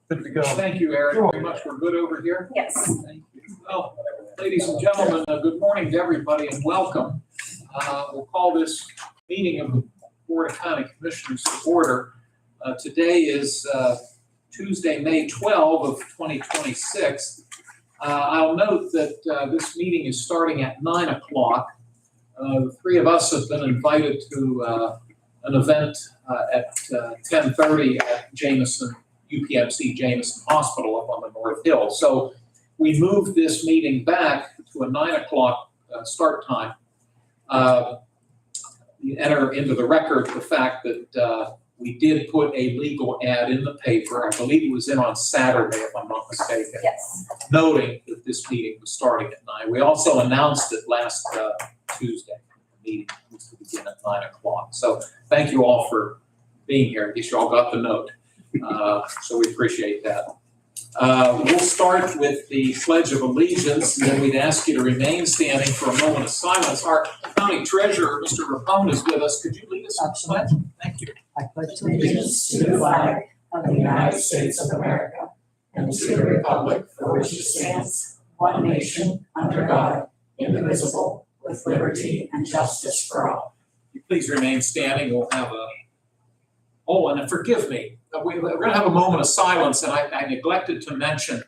Good to go. Thank you, Eric, very much. We're good over here? Yes. Thank you. Well, ladies and gentlemen, good morning to everybody and welcome. We'll call this meeting of the Board of County Commissioners to order. Today is Tuesday, May 12 of 2026. I'll note that this meeting is starting at 9 o'clock. The three of us have been invited to an event at 10:30 at Jameson, UPMC Jameson Hospital up on the North Hill. So we moved this meeting back to a 9 o'clock start time. You enter into the record the fact that we did put a legal ad in the paper. I believe it was in on Saturday, if I'm not mistaken. Yes. Noting that this meeting was starting at 9. We also announced it last Tuesday. The meeting was to begin at 9 o'clock. So thank you all for being here. I guess you all got the note. So we appreciate that. We'll start with the Pledge of Allegiance, and then we'd ask you to remain standing for a moment of silence. Our County Treasurer, Mr. Rapone, is with us. Could you lead us in the pledge? Thank you. I pledge allegiance to the flag of the United States of America and to the republic for which it stands, one nation, under God, indivisible, with liberty and justice for all. Please remain standing. We'll have a, and forgive me, we're going to have a moment of silence, and I neglected to mention,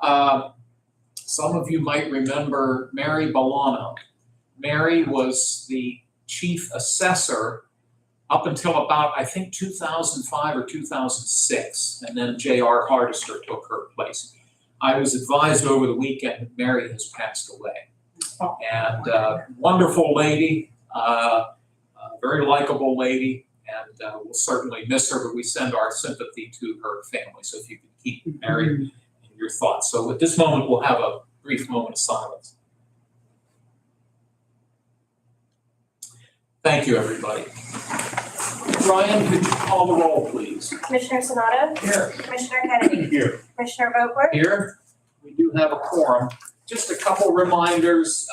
some of you might remember Mary Bolano. Mary was the chief assessor up until about, I think, 2005 or 2006, and then J.R. Hardister took her place. I was advised over the weekend that Mary has passed away. And wonderful lady, very likable lady, and we'll certainly miss her, but we send our sympathy to her family. So if you could keep Mary in your thoughts. So at this moment, we'll have a brief moment of silence. Thank you, everybody. Ryan, could you call the roll, please? Commissioner Sonato? Here. Commissioner Kennedy? Here. Commissioner Vogler? Here. We do have a quorum. Just a couple reminders,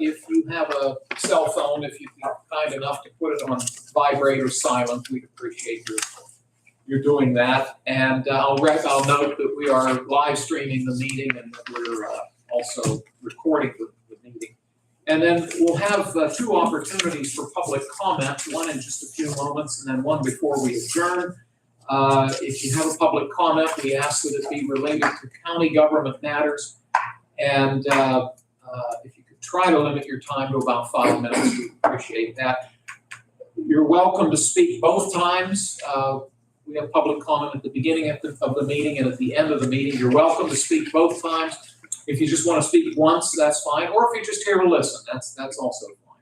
if you have a cell phone, if you'd be kind enough to put it on vibrate or silent, we'd appreciate your doing that. And I'll note that we are live streaming the meeting and that we're also recording the meeting. And then we'll have two opportunities for public comment, one in just a few moments and then one before we adjourn. If you have a public comment, we ask that it be related to county government matters. And if you could try to limit your time to about 5 minutes, we appreciate that. You're welcome to speak both times. We have public comment at the beginning of the meeting and at the end of the meeting. You're welcome to speak both times. If you just want to speak once, that's fine. Or if you're just here to listen, that's also fine.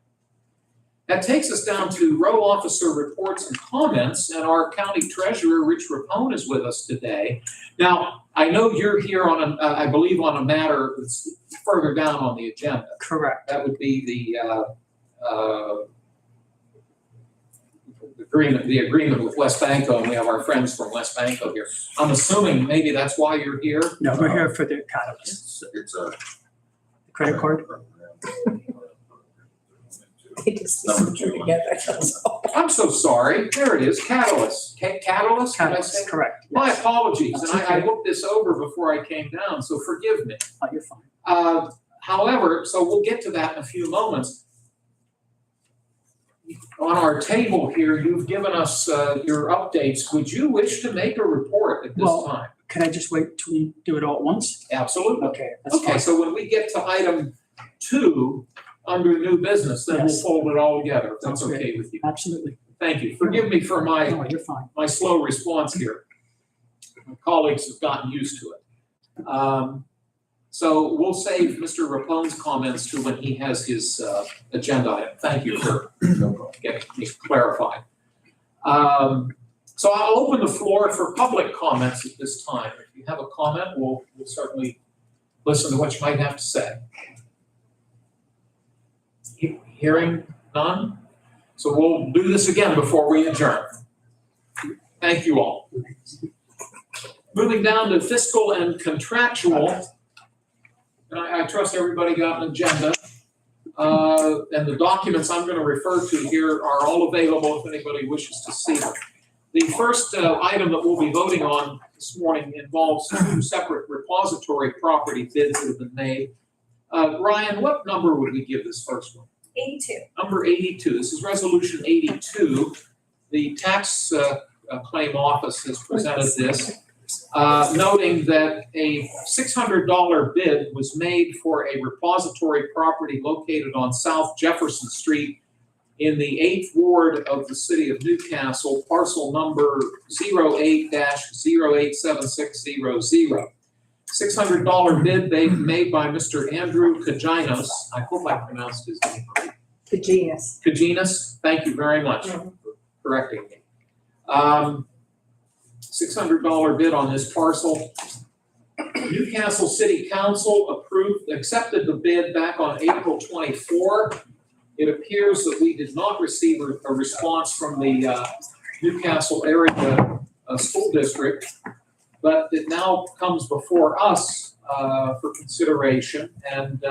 That takes us down to row officer reports and comments, and our county treasurer, Rich Rapone, is with us today. Now, I know you're here on I believe on a matter that's further down on the agenda. Correct. That would be the agreement with West Banco, and we have our friends from West Banco here. I'm assuming maybe that's why you're here. No, we're here for the catalyst. It's a Credit card? They just listen together, that's all. I'm so sorry. There it is, Catalyst. Catalyst, did I say? Catalyst, correct. My Yes. apologies, That's and I okay. looked this over before I came down, so forgive me. Oh, you're fine. However, so we'll get to that in a few moments. On our table here, you've given us your updates. Would you wish to make a report at this Well, time? Can I just wait till we do it all at once? Absolutely. Okay, that's Okay, fine. so when we get to item 2 under new business, then we'll Yes. fold it all together, if that's Sounds okay with you. Absolutely. Thank you. Forgive me for No, you're fine. my slow response here. My colleagues have gotten used to it. So we'll save Mr. Rapone's comments to when he has his agenda item. Thank you for getting me clarified. So I'll open the floor for public comments at this time. If you have a comment, we'll certainly listen to what you might have to say. Hearing none? So we'll do this again before we adjourn. Thank you all. Moving down to fiscal and contractual. And I trust everybody got an agenda. And the documents I'm going to refer to here are all available if anybody wishes to see them. The first item that we'll be voting on this morning involves two separate repository property bids that have been made. Ryan, what number would we give this first one? 82. Number 82. This is Resolution 82. The tax claim office has presented this, noting that a $600 bid was made for a repository property located on South Jefferson Street in the 8th Ward of the City of Newcastle, parcel number 08-087600. $600 bid made by Mr. Andrew Kajinos. I hope I pronounced his name right. Genius. Kajinos, thank you very much for correcting me. $600 bid on this parcel. Newcastle City Council accepted the bid back on April 24. It appears that we did not receive a response from the Newcastle area school district, but it now comes before us for consideration. And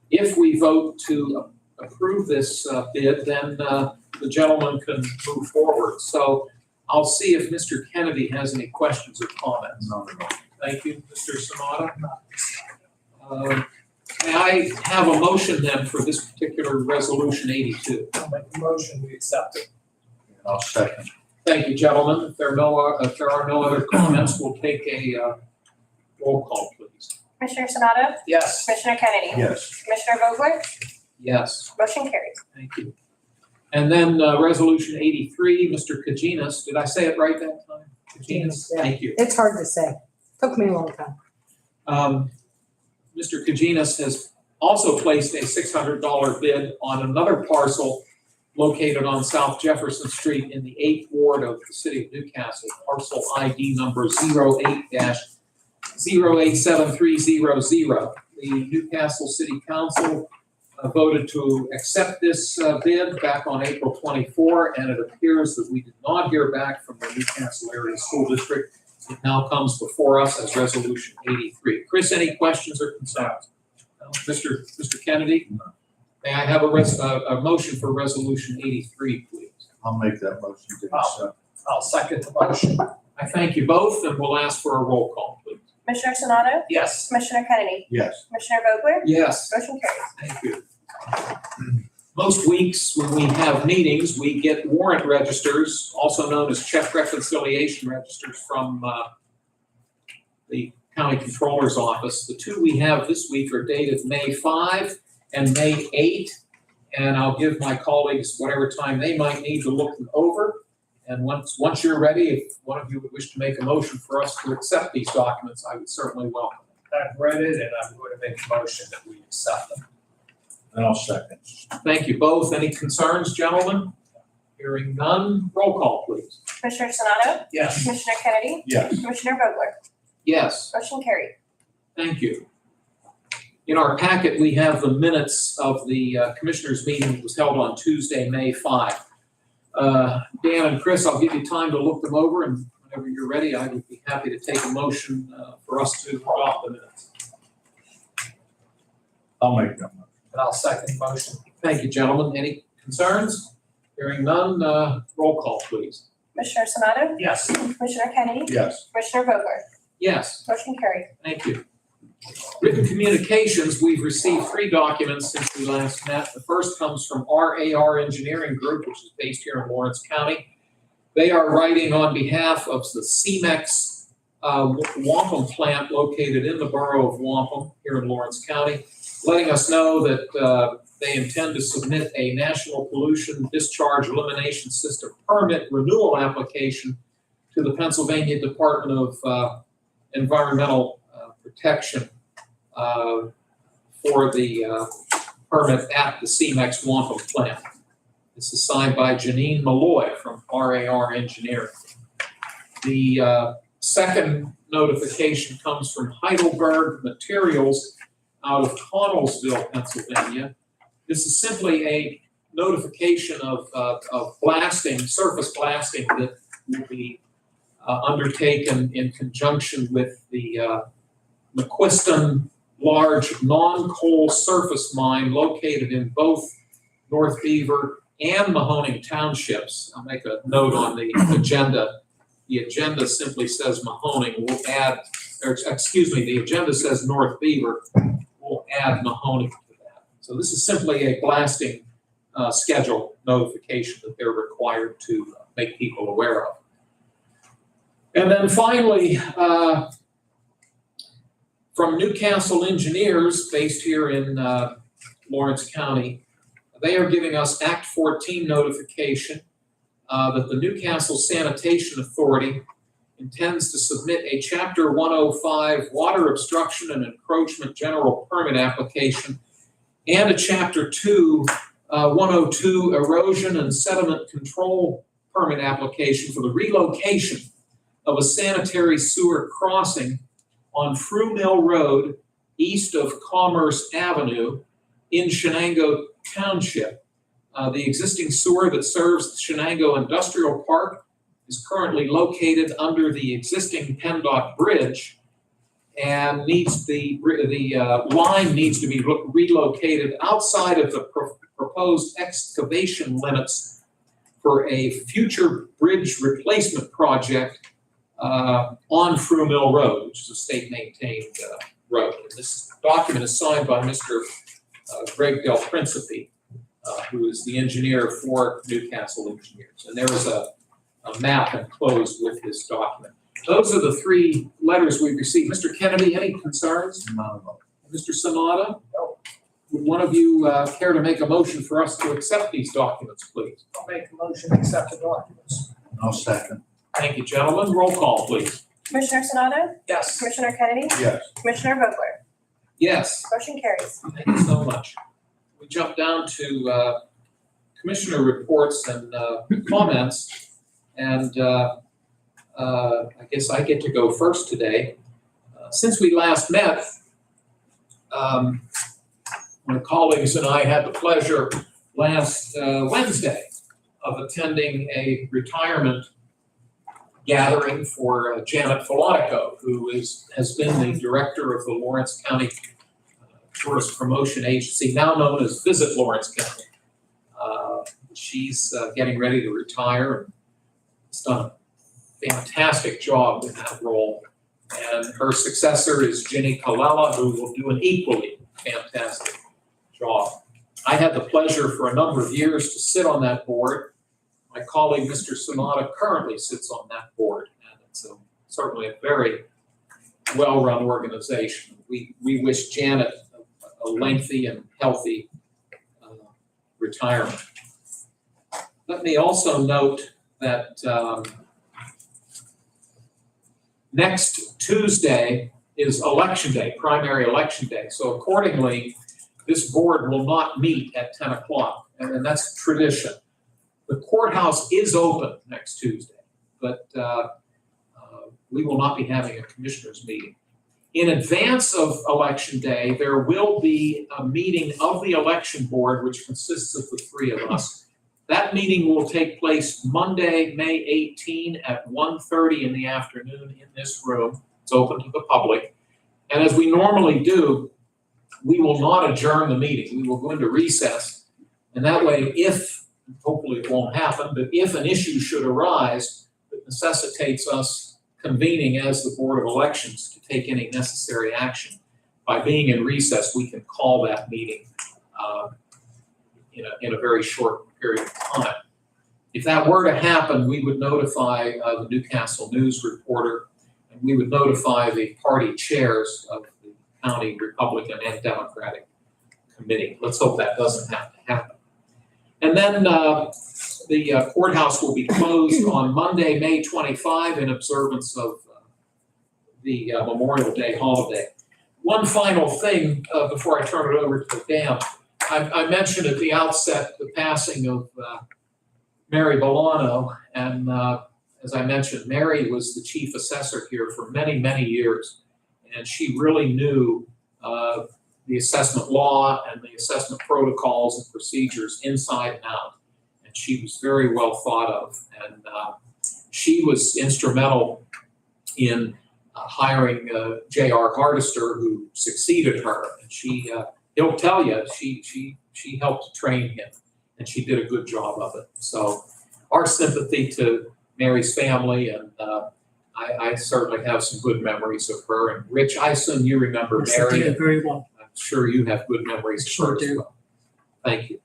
if we vote to approve this bid, then the gentleman can move forward. So I'll see if Mr. Kennedy has any questions or comments. No. Thank you, Mr. Sanada. May I have a motion then for this particular resolution 82? I'll make a motion, we accept it. I'll second. Thank you, gentlemen. If there are no other comments, we'll take a roll call, please. Commissioner Sanado? Yes. Commissioner Kennedy? Yes. Commissioner Vogler? Yes, Motion carries. thank you. And then resolution 83, Mr. Kajinos, did I say it right that time? Kajinos, Yeah. thank you. It's hard to say. Took me a long time. Mr. Kajinos has also placed a $600 bid on another parcel located on South Jefferson Street in the 8th Ward of the City of Newcastle, parcel ID number 08-087300. The Newcastle City Council voted to accept this bid back on April 24, and it appears that we did not hear back from the Newcastle Area School District. It now comes before us as Resolution 83. Chris, any questions or concerns? No? Mr. Kennedy? No. May I have a motion for Resolution 83, please? I'll make that motion to accept. I'll second the motion. I thank you both, and we'll ask for a roll call, please. Commissioner Sanado? Yes. Commissioner Kennedy? Yes. Commissioner Vogler? Yes. Motion carries. Thank you. Most weeks when we have meetings, we get warrant registers, also known as check reconciliation registers from the county controller's office. The two we have this week are dated May 5 and May 8. And I'll give my colleagues whatever time they might need to look them over. And once you're ready, if one of you would wish to make a motion for us to accept these documents, I would certainly welcome it. I've read it and I'm going to make a motion that we accept them. And I'll second. Thank you both. Any concerns, gentlemen? Hearing none, roll call, please. Commissioner Sanado? Yes. Commissioner Kennedy? Yes. Commissioner Vogler? Yes. Motion carried. Thank you. In our packet, we have the minutes of the commissioners' meeting that was held on Tuesday, May 5. Dan and Chris, I'll give you time to look them over, and whenever you're ready, I would be happy to take a motion for us to adopt the minutes. I'll make that motion. And I'll second the motion. Thank you, gentlemen. Any concerns? Hearing none, roll call, please. Commissioner Sanado? Yes. Commissioner Kennedy? Yes. Commissioner Vogler? Yes. Motion carried. Thank you. Written communications, we've received 3 documents since we last met. The first comes from RAR Engineering Group, which is based here in Lawrence County. They are writing on behalf of the CEMEX wampum plant located in the borough of Wampum here in Lawrence County, letting us know that they intend to submit a National Pollution Discharge Elimination System permit renewal application to the Pennsylvania Department of Environmental Protection for the permit at the CEMEX wampum plant. This is signed by Janine Malloy from RAR Engineering. The second notification comes from Heidelberg Materials out of Connellsville, Pennsylvania. This is simply a notification of blasting, surface blasting that will be undertaken in conjunction with the McQuiston large non-coal surface mine located in both North Beaver and Mahoning Townships. I'll make a note on the agenda. The agenda simply says Mahoning. We'll add, or excuse me, the agenda says North Beaver. We'll add Mahoning to that. So this is simply a blasting schedule notification that they're required to make people aware of. And then finally, from Newcastle Engineers, based here in Lawrence County, they are giving us Act 14 notification that the Newcastle Sanitation Authority intends to submit a Chapter 105 water obstruction and encroachment general permit application and a Chapter 2 102 erosion and sediment control permit application for the relocation of a sanitary sewer crossing on Frew Mill Road east of Commerce Avenue in Shenango Township. The existing sewer that serves the Shenango Industrial Park is currently located under the existing PennDOT bridge and needs the line needs to be relocated outside of the proposed excavation limits for a future bridge replacement project on Frew Mill Road, which is a state-maintained road. And this document is signed by Mr. Greg Del Principe, who is the engineer for Newcastle Engineers. And there is a map enclosed with this document. Those are the three letters we've received. Mr. Kennedy, any concerns? None of them. Mr. Sanada? No. Would one of you care to make a motion for us to accept these documents, please? I'll make a motion to accept the documents. I'll second. Thank you, gentlemen. Roll call, please. Commissioner Sonato? Yes. Commissioner Kennedy? Yes. Commissioner Vogler? Yes. Motion carries. Thank you so much. We jump down to commissioner reports and comments. And I guess I get to go first today. Since we last met, my colleagues and I had the pleasure last Wednesday of attending a retirement gathering for Janet Filatico, who has been the director of the Lawrence County Tourist Promotion Agency, now known as Visit Lawrence County. She's getting ready to retire and has done a fantastic job in that role. And her successor is Ginny Colella, who will do an equally fantastic job. I had the pleasure for a number of years to sit on that board. My colleague, Mr. Sonata, currently sits on that board, and it's certainly a very well-run organization. We wish Janet a lengthy and healthy retirement. Let me also note that next Tuesday is Election Day, primary election day. So accordingly, this board will not meet at 10 o'clock, and that's tradition. The courthouse is open next Tuesday, but we will not be having a commissioners meeting. In advance of Election Day, there will be a meeting of the election board, which consists of the three of us. That meeting will take place Monday, May 18 at 1:30 in the afternoon in this room. It's open to the public. And as we normally do, we will not adjourn the meeting. We will go into recess. And that way, if, hopefully it won't happen, but if an issue should arise that necessitates us convening as the Board of Elections to take any necessary action, by being in recess, we can call that meeting in a very short period of time. If that were to happen, we would notify the Newcastle News reporter, and we would notify the party chairs of the county Republican and Democratic committee. Let's hope that doesn't have to happen. And then the courthouse will be closed on Monday, May 25, in observance of the Memorial Day holiday. One final thing before I turn it over to Dan. I mentioned at the outset the passing of Mary Bolano, and as I mentioned, Mary was the chief assessor here for many, many years, and she really knew the assessment law and the assessment protocols and procedures inside and out, and she was very well thought of, and she was instrumental in hiring J.R. Hardister, who succeeded her, and he'll tell you, she helped train him. and she did a good job of it. So our sympathy to Mary's family, and I certainly have some good memories of her. And Rich, I assume you remember Yes, I Mary. did very well. I'm sure you have good memories of Sure her as do. well. Thank you.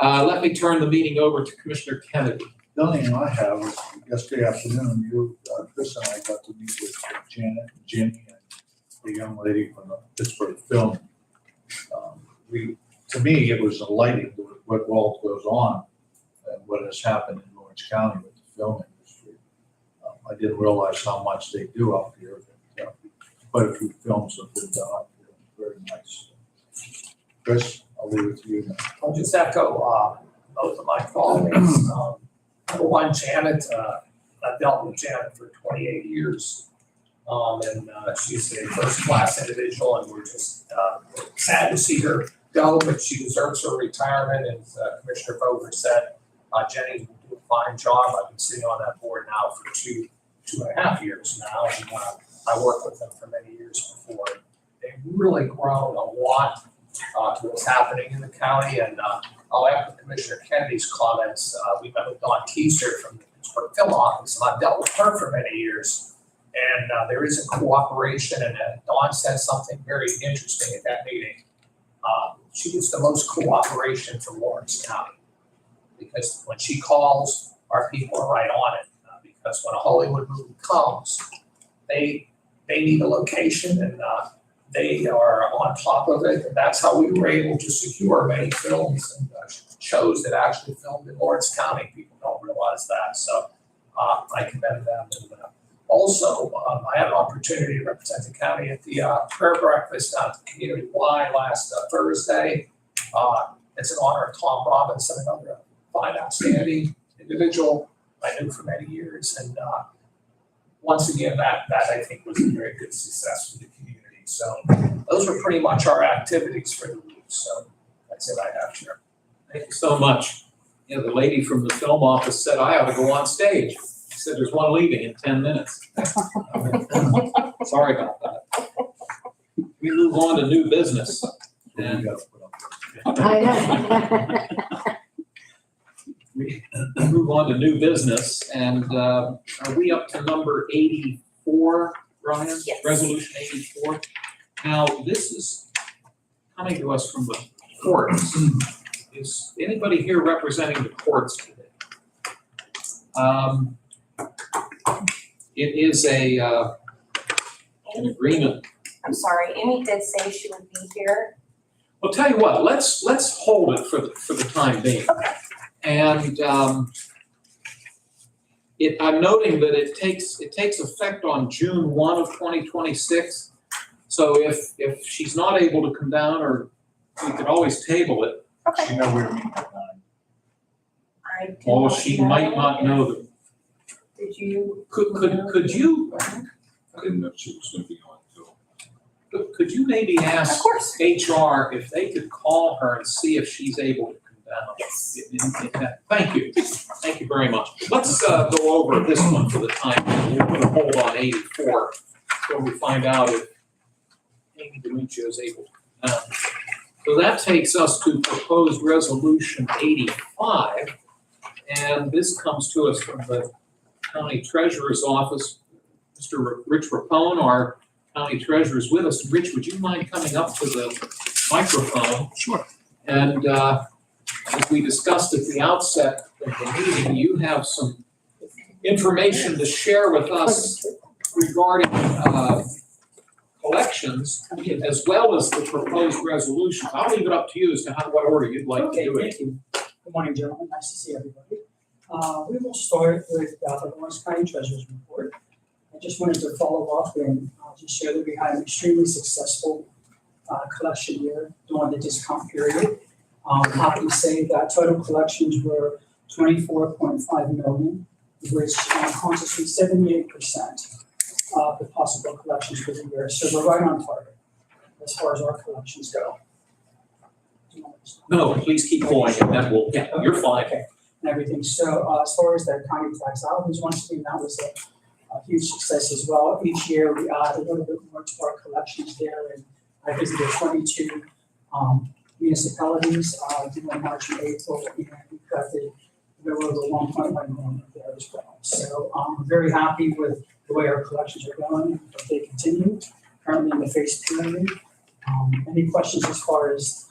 Let me turn the meeting over to Commissioner Kennedy. The only thing I have was yesterday afternoon, Chris and I got to meet with Janet, Jenny, and the young lady from the Pittsburgh Film. To me, it was enlightening what all goes on and what has happened in Orange County with the film industry. I didn't realize how much they do up here, but quite a few films have been done up here. Very nice. Chris, I'll leave it to you now. I'll just echo both of my colleagues. Number one, Janet, I've dealt with Janet for 28 years. And she's a first-class individual, and we're just sad to see her go, but she deserves her retirement. And Commissioner Vogler said, Jenny will do a fine job. I've been sitting on that board now for two and a half years now, and I worked with them for many years before. They've really grown a lot to what's happening in the county, and I'll echo Commissioner Kennedy's comments. We met with Dawn Keister from the Pittsburgh Film Office, and I've dealt with her for many years. And there is a cooperation, and Dawn said something very interesting at that meeting. She gets the most cooperation from Lawrence County, because when she calls, our people are right on it. Because when a Hollywood movie comes, they need a location, and they are on top of it. And that's how we were able to secure many films and shows that actually filmed in Lawrence County. People don't realize that, so I commend them. And also, I had an opportunity to represent the county at the prayer breakfast down at the Community Y last Thursday. It's in honor of Tom Robinson, another fine, outstanding individual I knew for many years. And once again, that I think was a very good success for the community. So those were pretty much our activities for the week. So that's it I have here. Thank you so much. You know, the lady from the film office said I ought to go on stage. She said there's one leaving in 10 minutes. Sorry about that. We move on to new business. You And gotta put up I know. we move on to new business. And are we up to number 84, Brian? Yes. Resolution 84. Now, this is coming to us from the courts. Is anybody here representing the courts today? It is an agreement. I'm sorry, Amy did say she would be here. Well, tell you what, let's hold it for the time being. Okay. And I'm noting that it takes effect on June 1 of 2026. So if she's not able to come down, or we could always table it. Okay. You know we're meeting at 9. I did Or not she know. might not know that. Did you? Could you, I didn't know she was gonna be on until. could you maybe Of ask course. HR if they could call her and see if she's able to come down? Yes. Thank you. Thank you very much. Let's go over this one for the time being. We'll put a hold on 84 until we find out if Amy Demuccio is able to come down. So that takes us to proposed resolution 85. And this comes to us from the county treasurer's office. Mr. Rich Rapone, our county treasurer, is with us. Rich, would you mind coming up to the microphone? Sure. And as we discussed at the outset of the meeting, you have some information to share with us regarding collections as well as the proposed resolution. I'll leave it up to you as to what order you'd like to Okay, do it. thank you. Good morning, gentlemen. Nice to see everybody. We will start with the Lawrence County Treasurer's Report. I just wanted to follow up and just share that we had an extremely successful collection year during the discount period. I'm happy to say that total collections were $24.5 million, which constitutes 78% of the possible collections for the year. So we're right on target as far as our collections go. No, please keep going and then we'll, yeah, you're fine. Okay, and everything. So as far as the county tax outlays, once again, that was a huge success as well. Each year we add a little bit more to our collections there, and I visited 22 municipalities, during March and April, and we collected a little over 1.1 million there as well. So I'm very happy with the way our collections are going, but they continue currently in the phase period. Any questions as far as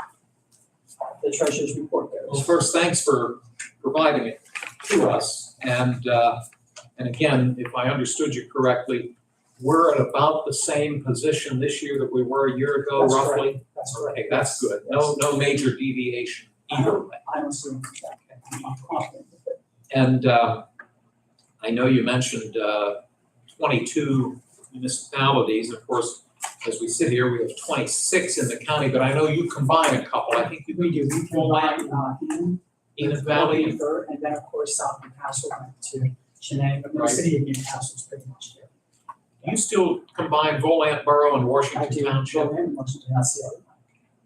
the treasurer's report Well, goes? first, thanks for providing it to us. And again, if I understood you correctly, we're at about the same position this year that we were a year ago, That's correct. roughly? That's correct. Okay, that's good. Yes. No major deviation either way. I don't see that. I'm confident with it. And I know you mentioned 22 municipalities. Of course, as we sit here, we have 26 in the county, but I know you combine a couple. I think you We do, we combine, Enid Valley and and then of course South Newcastle went to Chennai, but the Right. city of Newcastle is pretty much there. you still combine Volant Borough and I Washington do, Township. go in Washington, that's the other one.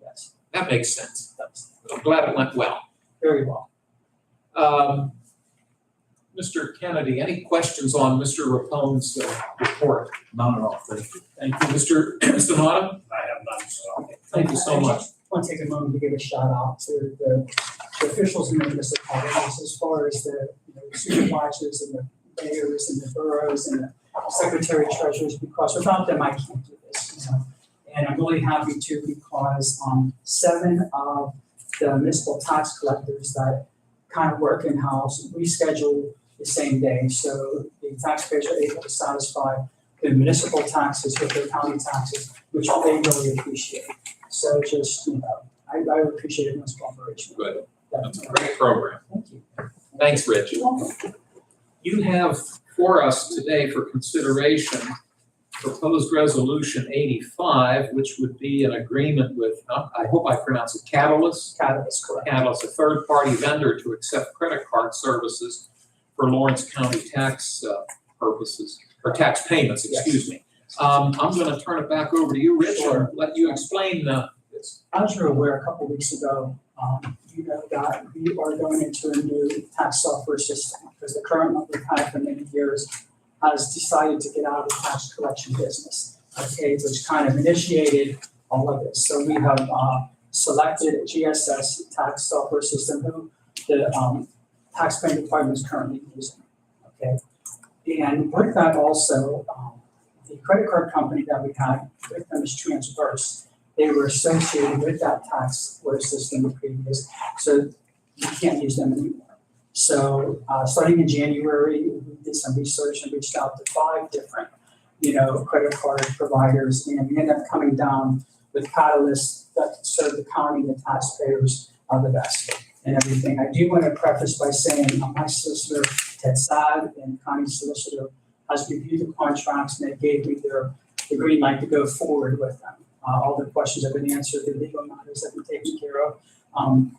Yes, That makes sense. that's I'm glad it went well. very well. Mr. Kennedy, any questions on Mr. Rapone's report? None at all, thank you. Thank you. Mr. Sanada? I have none, so. Thank you so much. I want to take a moment to give a shout out to the officials in the municipalities as far as the supervisors and the mayors and the boroughs and the secretary treasurers, because without them, I can't do this. And I'm really happy to because 7 of the municipal tax collectors that kind of work in-house, we schedule the same day. So the taxpayers are able to satisfy the municipal taxes with their county taxes, which they really appreciate. So just, I appreciate everyone's cooperation. Good. That's a Definitely. great program. Thank you. Thanks, Rich. You're welcome. You have for us today for consideration proposed resolution 85, which would be an agreement with, I hope I pronounce it, Catalyst. Catalyst, correct. Catalyst, a third-party vendor to accept credit card services for Lawrence County tax purposes, or tax payments, excuse me. I'm going to turn it back over to you, Rich, and let you explain this. As you're aware, a couple of weeks ago, you know that we are going into a new tax software system because the current one we've had for many years has decided to get out of the tax collection business, okay, which kind of initiated all of this. So we have selected GSS tax software system who the taxpaying department is currently using, okay? And with that also, the credit card company that we had with them is Transverse. They were associated with that tax software system previous, so we can't use them anymore. So starting in January, we did some research and reached out to 5 different, credit card providers, and we ended up coming down with Catalyst that can serve the county and the taxpayers the best and everything. I do want to preface by saying my solicitor, Ted Saad, and county solicitor has reviewed the contracts and they gave me the green light to go forward with them. All the questions have been answered, the legal matters have been taken care of. And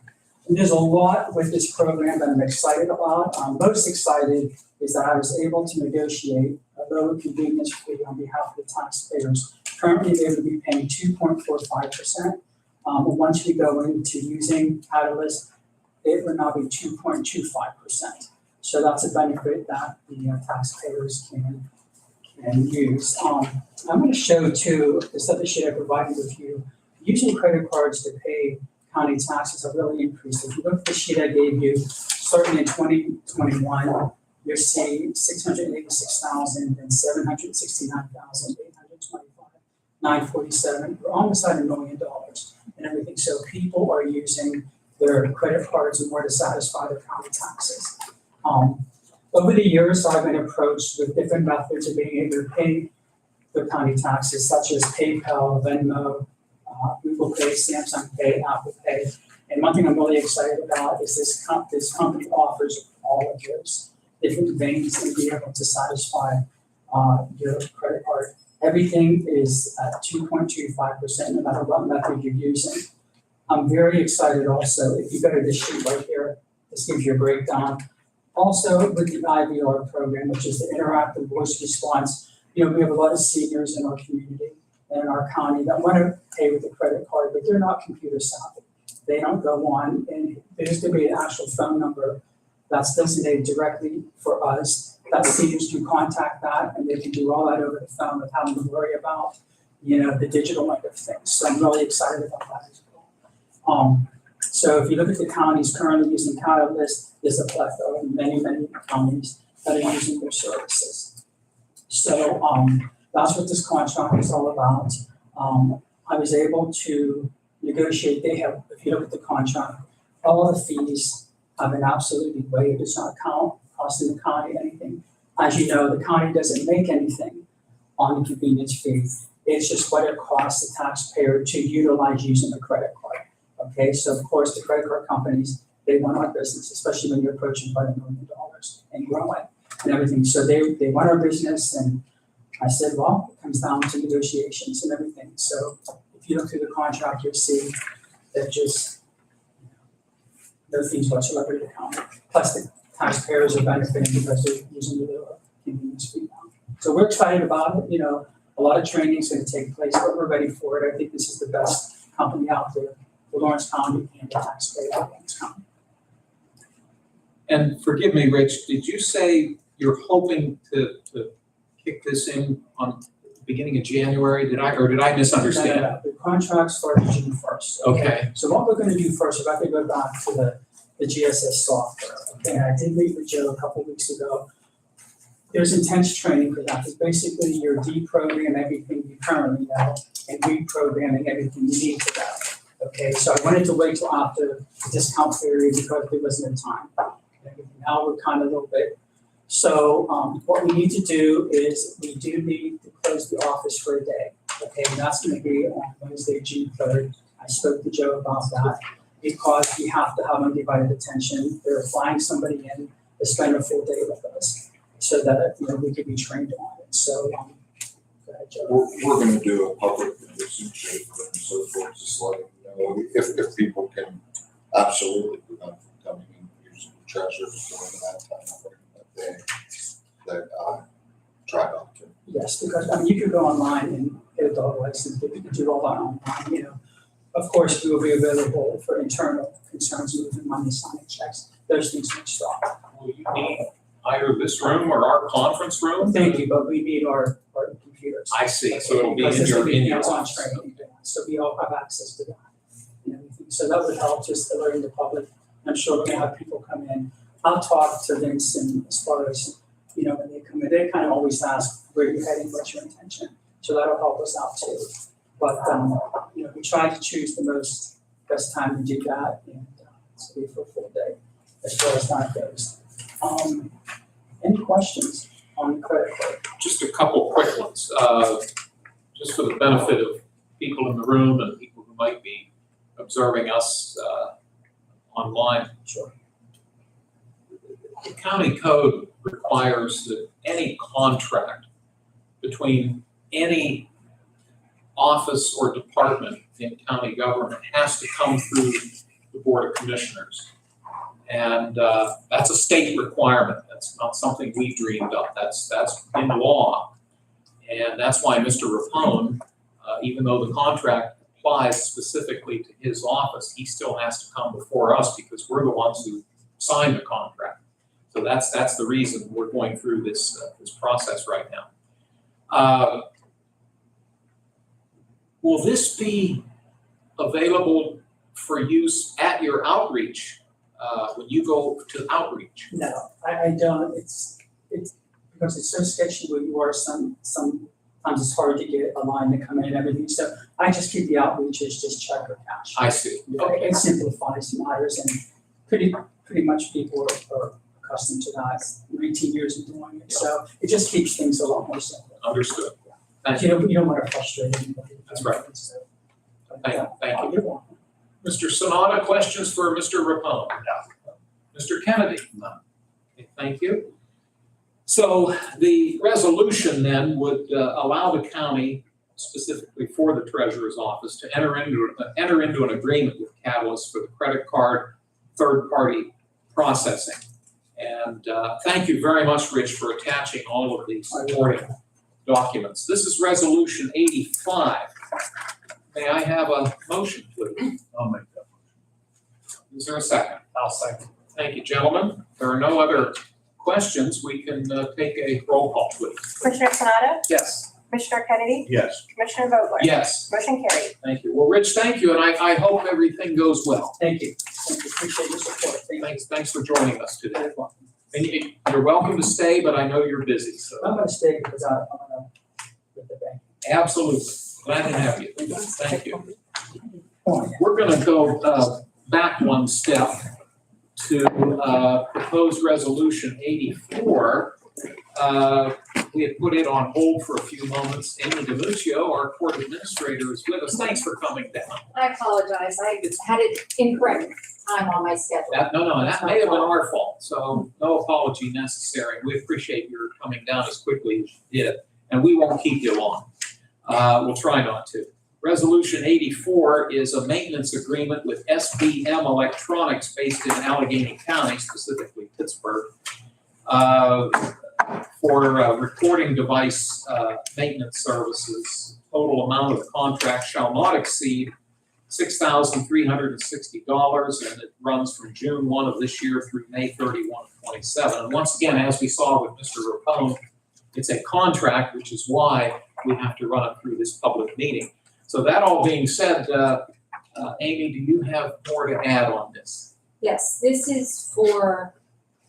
there's a lot with this program that I'm excited about. Most excited is that I was able to negotiate a lower convenience fee on behalf of the taxpayers. Currently, they would be paying 2.45%. Once we go into using Catalyst, it would now be 2.25%. So that's a benefit that the taxpayers can use. I'm going to show too, this other sheet I provided with you, using credit cards to pay county taxes have really increased. If you look at the sheet I gave you, starting in 2021, you're seeing 686,000 and 769,825, 947. We're almost at $1 million and everything. So people are using their credit cards more to satisfy their county taxes. Over the years, I've been approached with different methods of being able to pay their county taxes, such as PayPal, Venmo, Google Pay, Samsung Pay, Apple Pay. And one thing I'm really excited about is this company offers all of those different things and be able to satisfy your credit card. Everything is at 2.25%, no matter what method you're using. I'm very excited also, if you go to this sheet right here, this gives you a breakdown. Also with the IVR program, which is the interactive voice response, we have a lot of seniors in our community and in our county that want to pay with a credit card, but they're not computer savvy. They don't go on, and there's going to be an actual phone number that's designated directly for us that seniors can contact that, and they can do all that over the phone without having to worry about, the digital end of things. So I'm really excited about that as well. So if you look at the counties currently using Catalyst, there's a plethora of many counties that are using their services. So, that's what this contract is all about. I was able to negotiate, they have, if you look at the contract, all the fees have been absolutely waived. It's not costing the county anything. As you know, the county doesn't make anything on the convenience fee. It's just what it costs the taxpayer to utilize using a credit card. Okay, so of course, the credit card companies, they want our business, especially when you're approaching $5 million and growing and everything. So they want our business, and I said, well, it comes down to negotiations and everything. So if you look through the contract, you'll see that just no fees whatsoever to the county. Plus the taxpayers are benefiting because they're using the convenience fee now. So we're excited about it. You know, a lot of training is going to take place, but we're ready for it. I think this is the best company out there for Lawrence County and the taxpayer of Lawrence County. And forgive me, Rich, did you say you're hoping to kick this in on the beginning of January? Did I misunderstand? No. The contract started June 1st. Okay. So what we're going to do first, if I could go back to the GSS software. Okay, and I did meet with Joe a couple weeks ago. There's intense training for that, because basically you're deprogramming everything you currently know and reprogramming everything you need for that. Okay, so I wanted to wait till after the discount period because there wasn't a time. Now we're kind of a little bit. So what we need to do is we do need to close the office for a day. Okay, and that's going to be on Wednesday, June 3rd. I spoke to Joe about that because we have to have undivided attention. They're flying somebody in to spend a full day with us so that we could be trained on it. So go ahead, Joe. We're gonna do a public notice and so forth, just letting them know if people can absolutely prevent from coming in using the treasure during that time, that day, that try not to. Yes, because you could go online and get a dog license, but you could do all that online, Of course, we will be available for internal concerns, moving money, signing checks, those things will stop. Will you need either this room or our conference room? Thank you, but we need our computers. I see, so it'll be Because in this will be your hands-on office. training, so we all have access to that and everything. So that would help just alerting the public. I'm sure we're gonna have people come in. I'll talk to Vince and as far as, when they come in, they kind of always ask, where you're heading, what's your intention? So that'll help us out too. But, we try to choose the best time to do that, and it's be for a full day as far as that goes. Any questions on the credit card? Just a couple quick ones, just for the benefit of people in the room and people who might be observing us online. Sure. The county code requires that any contract between any office or department in county government has to come through the Board of Commissioners. And that's a state requirement. That's not something we dreamed up. That's in law. And that's why Mr. Rapone, even though the contract applies specifically to his office, he still has to come before us because we're the ones who signed the contract. So that's the reason we're going through this process right now. Will this be available for use at your outreach when you go to outreach? No, I don't. It's because it's so sketchy where you are. Sometimes it's hard to get a line to come in and everything. So I just keep the outreaches just check or cash. I see. Okay. It simplifies matters, and pretty much people are accustomed to that. 19 years of doing it, so it just keeps things a lot more simple. Understood. Thank you. You don't want to frustrate anybody. That's right. So, Thank you. You're welcome. Mr. Sonata, questions for Mr. Rapone? No. Mr. Kennedy? None. Okay, thank you. So the resolution then would allow the county, specifically for the treasurer's office, to enter into an agreement with Catalyst for the credit card third-party processing. And thank you very much, Rich, for attaching all of these supporting documents. This is Resolution 85. May I have a motion, please? I'll make that. Is there a second? I'll second. Thank you, gentlemen. If there are no other questions, we can take a roll call, please. Commissioner Sanado? Yes. Commissioner Kennedy, Yes. Commissioner Vogler? Yes, Motion carried. thank you. Well, Rich, thank you, and I hope everything goes well. Thank you. Appreciate your support. Thank you. Thanks for joining us today. And you're welcome to stay, but I know you're busy, so. I'm gonna stay because I'm gonna with the bank. Absolutely. Glad to have you. Thank you. Oh, We're gonna go back one step to proposed resolution 84. We had put it on hold for a few moments. Amy DiMuccio, our court administrator, is with us. Thanks for coming down. I apologize, I had it incorrect time on my schedule. No, that may have been our fault, so no apology necessary. We appreciate your coming down as quickly as you did, and we won't keep you long. We'll try not to. Resolution 84 is a maintenance agreement with SBM Electronics based in Allegheny County, specifically Pittsburgh, for recording device maintenance services. Total amount of the contract shall not exceed $6,360, and it runs from June 1 of this year through May 31 of 27. And once again, as we saw with Mr. Rapone, it's a contract, which is why we have to run it through this public meeting. So that all being said, Amy, do you have more to add on this? Yes, this is for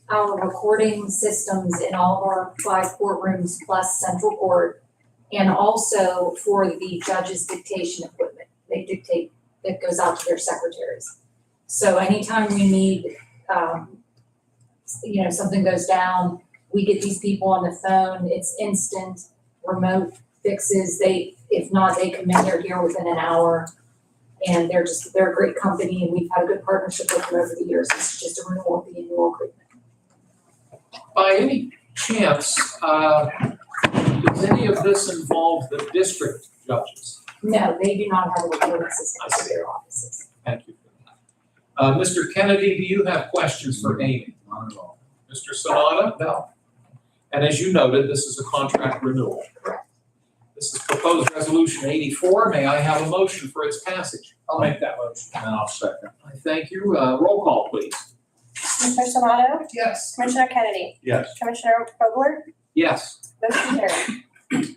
our recording systems in all of our 5 courtrooms plus central court, and also for the judge's dictation equipment. They dictate, that goes out to their secretaries. So anytime we need, something goes down, we get these people on the phone, it's instant, remote fixes. If not, they come in, they're here within an hour. And they're a great company, and we've had a good partnership with them over the years. This is just a renewal of the annual agreement. By any chance, does any of this involve the district judges? No, they do not have a recording system for their offices. Thank you for that. Mr. Kennedy, do you have questions for Amy? Not at all. Mr. Sonata? No. And as you noted, this is a contract renewal. Correct. This is proposed resolution 84. May I have a motion for its passage? I'll make that motion. And I'll second. I thank you. Roll call, please. Commissioner Sonato? Yes. Commissioner Kennedy? Yes. Commissioner Vogler? Yes. Motion carried.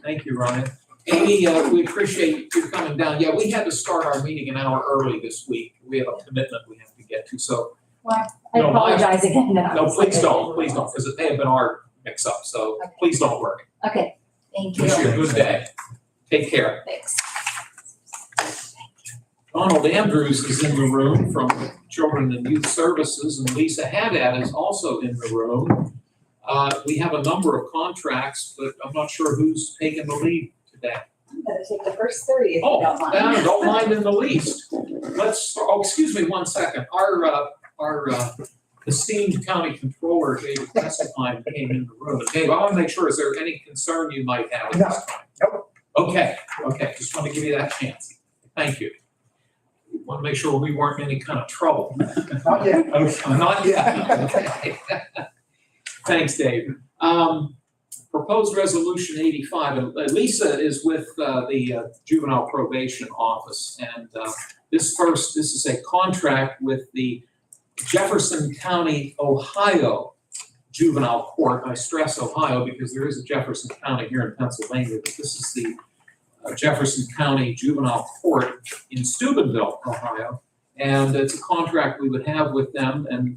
Thank you, Ryan. Amy, we appreciate you coming down. Yeah, we had to start our meeting an hour early this week. We have a commitment we have to get to, so. I No, my- apologize again that I No, was please late. don't, because it may have been our mix-up, so Okay. please don't worry. Okay, thank you. Wish you a good day. Take care. Thanks. Donald Andrews is in the room from Children and Youth Services, and Lisa Haddad is also in the room. We have a number of contracts, but I'm not sure who's taking the lead today. I'm gonna take the first 30 if you Oh, don't mind. don't mind in the least. Excuse me one second. Our esteemed county controller, David Crescentine, came in the room. Dave, I want to make sure, is there any concern you might have at this time? Nope. Okay, just want to give you that chance. Thank you. Want to make sure we weren't in any kind of trouble. Not yet. Okay, not yet. Okay. Thanks, Dave. Proposed resolution 85, and Lisa is with the juvenile probation office, and this is a contract with the Jefferson County, Ohio Juvenile Court. I stress Ohio because there is a Jefferson County here in Pennsylvania, but this is the Jefferson County Juvenile Court in Steubenville, Ohio, and it's a contract we would have with them. And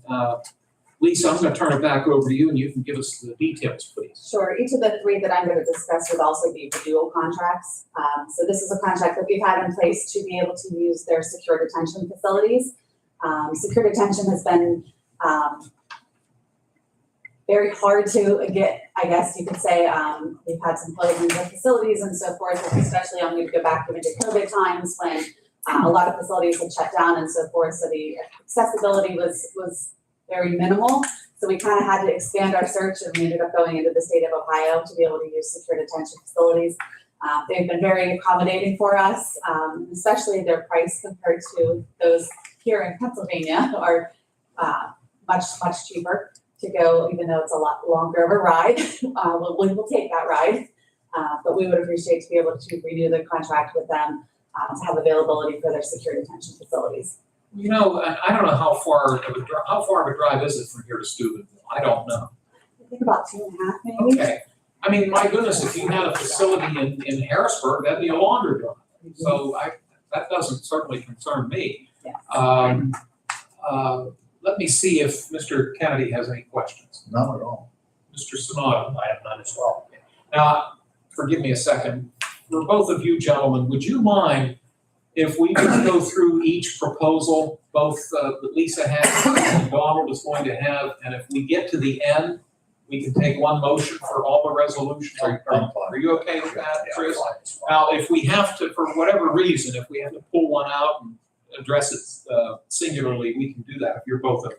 Lisa, I'm going to turn it back over to you, and you can give us the details, please. Sure, each of the 3 that I'm gonna discuss would also be renewal contracts. So this is a contract that we've had in place to be able to use their secure detention facilities. Secure detention has been very hard to get, I guess you could say. We've had some closings of facilities and so forth, especially I'm gonna go back to into COVID times when a lot of facilities had shut down and so forth. So the accessibility was very minimal. So we kind of had to expand our search, and we ended up going into the state of Ohio to be able to use secure detention facilities. They've been very accommodating for us, especially their price compared to those here in Pennsylvania are much, much cheaper to go, even though it's a lot longer of a ride. We will take that ride, but we would appreciate to be able to renew the contract with them to have availability for their secure detention facilities. You know, I don't know how far of a drive is it from here to Steubenville? I don't know. I think about 2.5 maybe. Okay, I mean, my goodness, if you had a facility in Harrisburg, that'd be a laundromat. So that doesn't certainly concern me. Yes. Let me see if Mr. Kennedy has any questions. None at all. Mr. Sonata. I have none as well. Now, forgive me a second. For both of you gentlemen, would you mind if we just go through each proposal, both that Lisa has and Donald is going to have, and if we get to the end, we can take one motion for all the resolutions? Are you okay with that, Chris? Now, if we have to, for whatever reason, if we have to pull one out and address it singularly, we can do that, if you're both okay.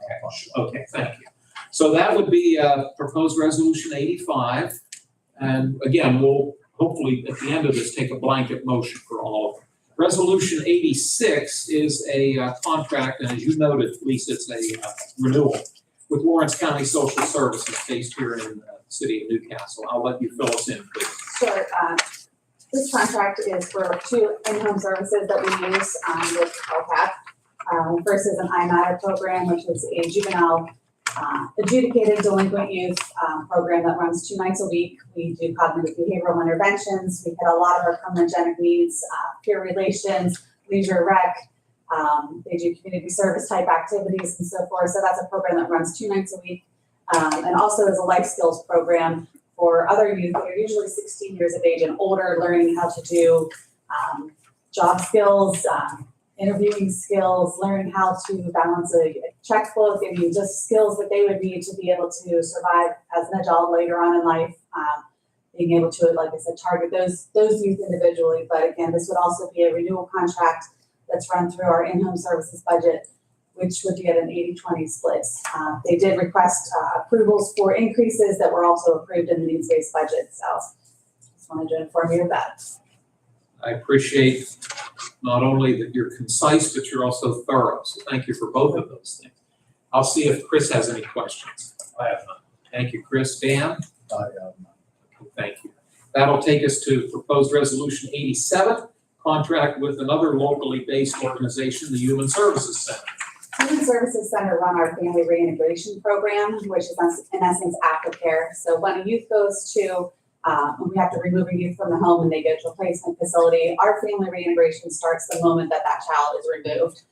Okay, thank you. So that would be proposed resolution 85. And again, we'll hopefully at the end of this take a blanket motion for all of them. Resolution 86 is a contract, and as you noted, Lisa, it's a renewal with Lawrence County Social Services based here in the city of Newcastle. I'll let you fill us in, please. Sure, this contract is for 2 in-home services that we use with LCAP. First is an IMATA program, which is a juvenile adjudicated delinquent youth program that runs 2 nights a week. We do cognitive behavioral interventions. We hit a lot of our criminogenic needs, peer relations, leisure rec. They do community service type activities and so forth. So that's a program that runs 2 nights a week. And also is a life skills program for other youth that are usually 16 years of age and older, learning how to do job skills, interviewing skills, learning how to balance a checkbook. I mean, just skills that they would need to be able to survive as an adult later on in life. Being able to, like I said, target those youth individually. But again, this would also be a renewal contract that's run through our in-home services budget, which would be at an 80-20 split. They did request approvals for increases that were also approved in the needs-based budget. So just wanted to inform you of that. I appreciate not only that you're concise, but you're also thorough. So thank you for both of those things. I'll see if Chris has any questions. I have none. Thank you, Chris. Dan? I have none. Thank you. That'll take us to proposed resolution 87, contract with another locally based organization, the Human Services Center. Human Services Center run our family reintegration program, which is in essence aftercare. So when a youth goes to, when we have to remove a youth from the home and they go to a placement facility, our family reintegration starts the moment that that child is removed.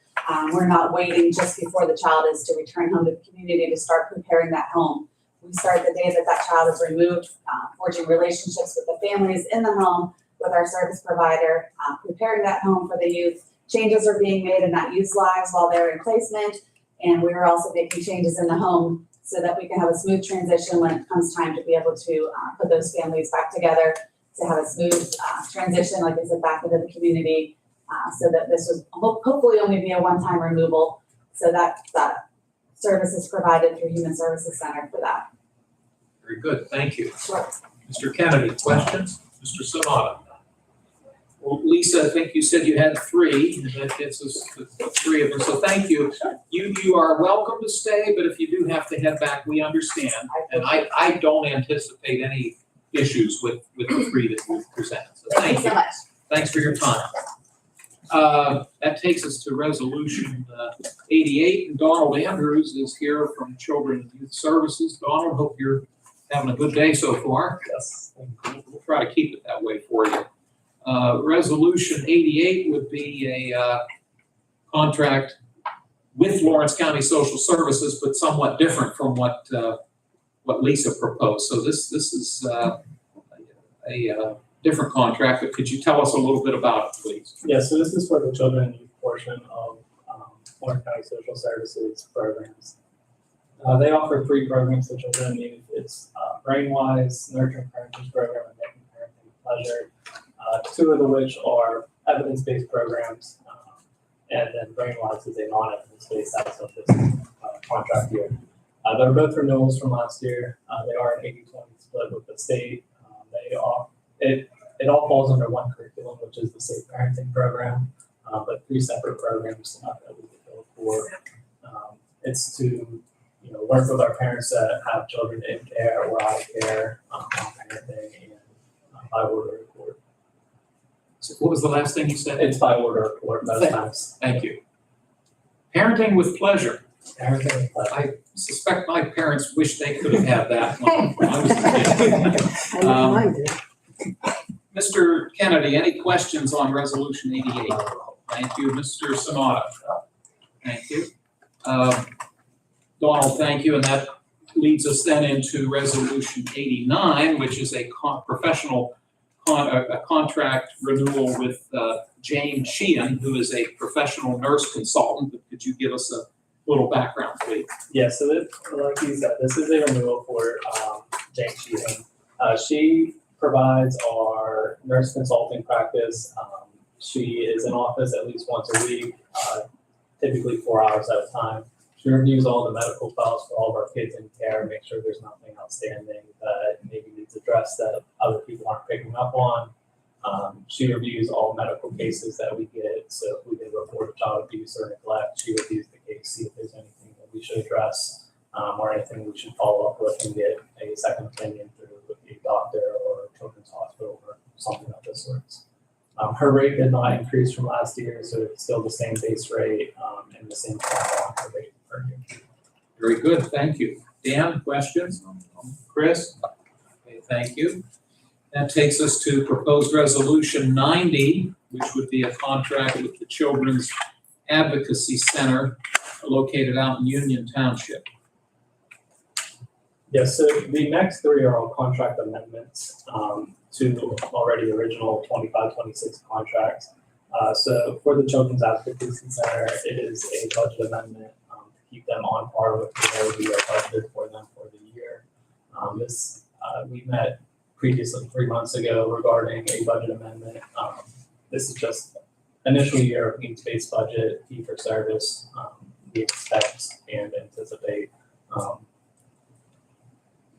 We're not waiting just before the child is to return home to the community to start preparing that home. We start the day that that child is removed, forging relationships with the families in the home, with our service provider, preparing that home for the youth. Changes are being made in that youth's lives while they're in placement, and we are also making changes in the home so that we can have a smooth transition when it comes time to be able to put those families back together, to have a smooth transition, like I said, back into the community, so that this would hopefully only be a one-time removal. So that service is provided through Human Services Center for that. Very good, thank you. Sure. Mr. Kennedy, questions? Mr. Sonata? Well, Lisa, I think you said you had 3, and that gets us to 3 of them, so thank you. You are welcome to stay, but if you do have to head back, we understand. And I don't anticipate any issues with the 3 that you presented, so Thank you so much. Thanks for your time. That takes us to resolution 88, and Donald Andrews is here from Children and Youth Services. Donald, hope you're having a good day so far. Yes. We'll try to keep it that way for you. Resolution 88 would be a contract with Lawrence County Social Services, but somewhat different from what Lisa proposed. So this is a different contract, but could you tell us a little bit about it, please? Yeah, so this is for the children and youth portion of Lawrence County Social Services programs. They offer 3 programs to children and youth. It's Brainwise, Nurturing Parenting Program, and Making Parenting Pleasure. 2 of which are evidence-based programs, and then Brainwise is a non-evidence-based as of this contract year. They're both renewals from last year. They are an 80-20 split with the state. It all falls under one curriculum, which is the Safe Parenting Program, but 3 separate programs that we built for. It's to work with our parents that have children in care or out of care, on parenting, and by order of court. So what was the last thing you said? It's by order of court most times. Thank you. Parenting with Pleasure. Everything, but I suspect my parents wish they could have had that when I was a kid. I know mine did. Mr. Kennedy, any questions on Resolution 88? Thank you. Mr. Sanada? Thank you. Donald, thank you. And that leads us then into Resolution 89, which is a contract renewal with Jane Sheehan, who is a professional nurse consultant. Could you give us a little background, please? yeah, so this, like you said, this is a renewal for Jane Sheehan. She provides our nurse consulting practice. She is in office at least once a week, typically 4 hours at a time. She reviews all the medical files for all of our kids in care, make sure there's nothing outstanding that maybe needs addressed that other people aren't picking up on. She reviews all medical cases that we get, so if we get a report of child abuse or neglect, she reviews the case, see if there's anything that we should address, or anything we should follow up with and get a second opinion through a doctor or a children's hospital or something of this sort. Her rate did not increase from last year, so it's still the same base rate, and the same per rate per year. Very good, thank you. Dan, questions? Chris? Okay, thank you. That takes us to proposed Resolution 90, which would be a contract with the Children's Advocacy Center located out in Union Township. Yes, so the next three are all contract amendments to already original 25-26 contracts. So for the Children's Advocacy Center, it is a budget amendment to keep them on par with where we are budgeted for them for the year. We met previously 3 months ago regarding a budget amendment. This is just initial year of needs-based budget, fee for service. We expect and anticipate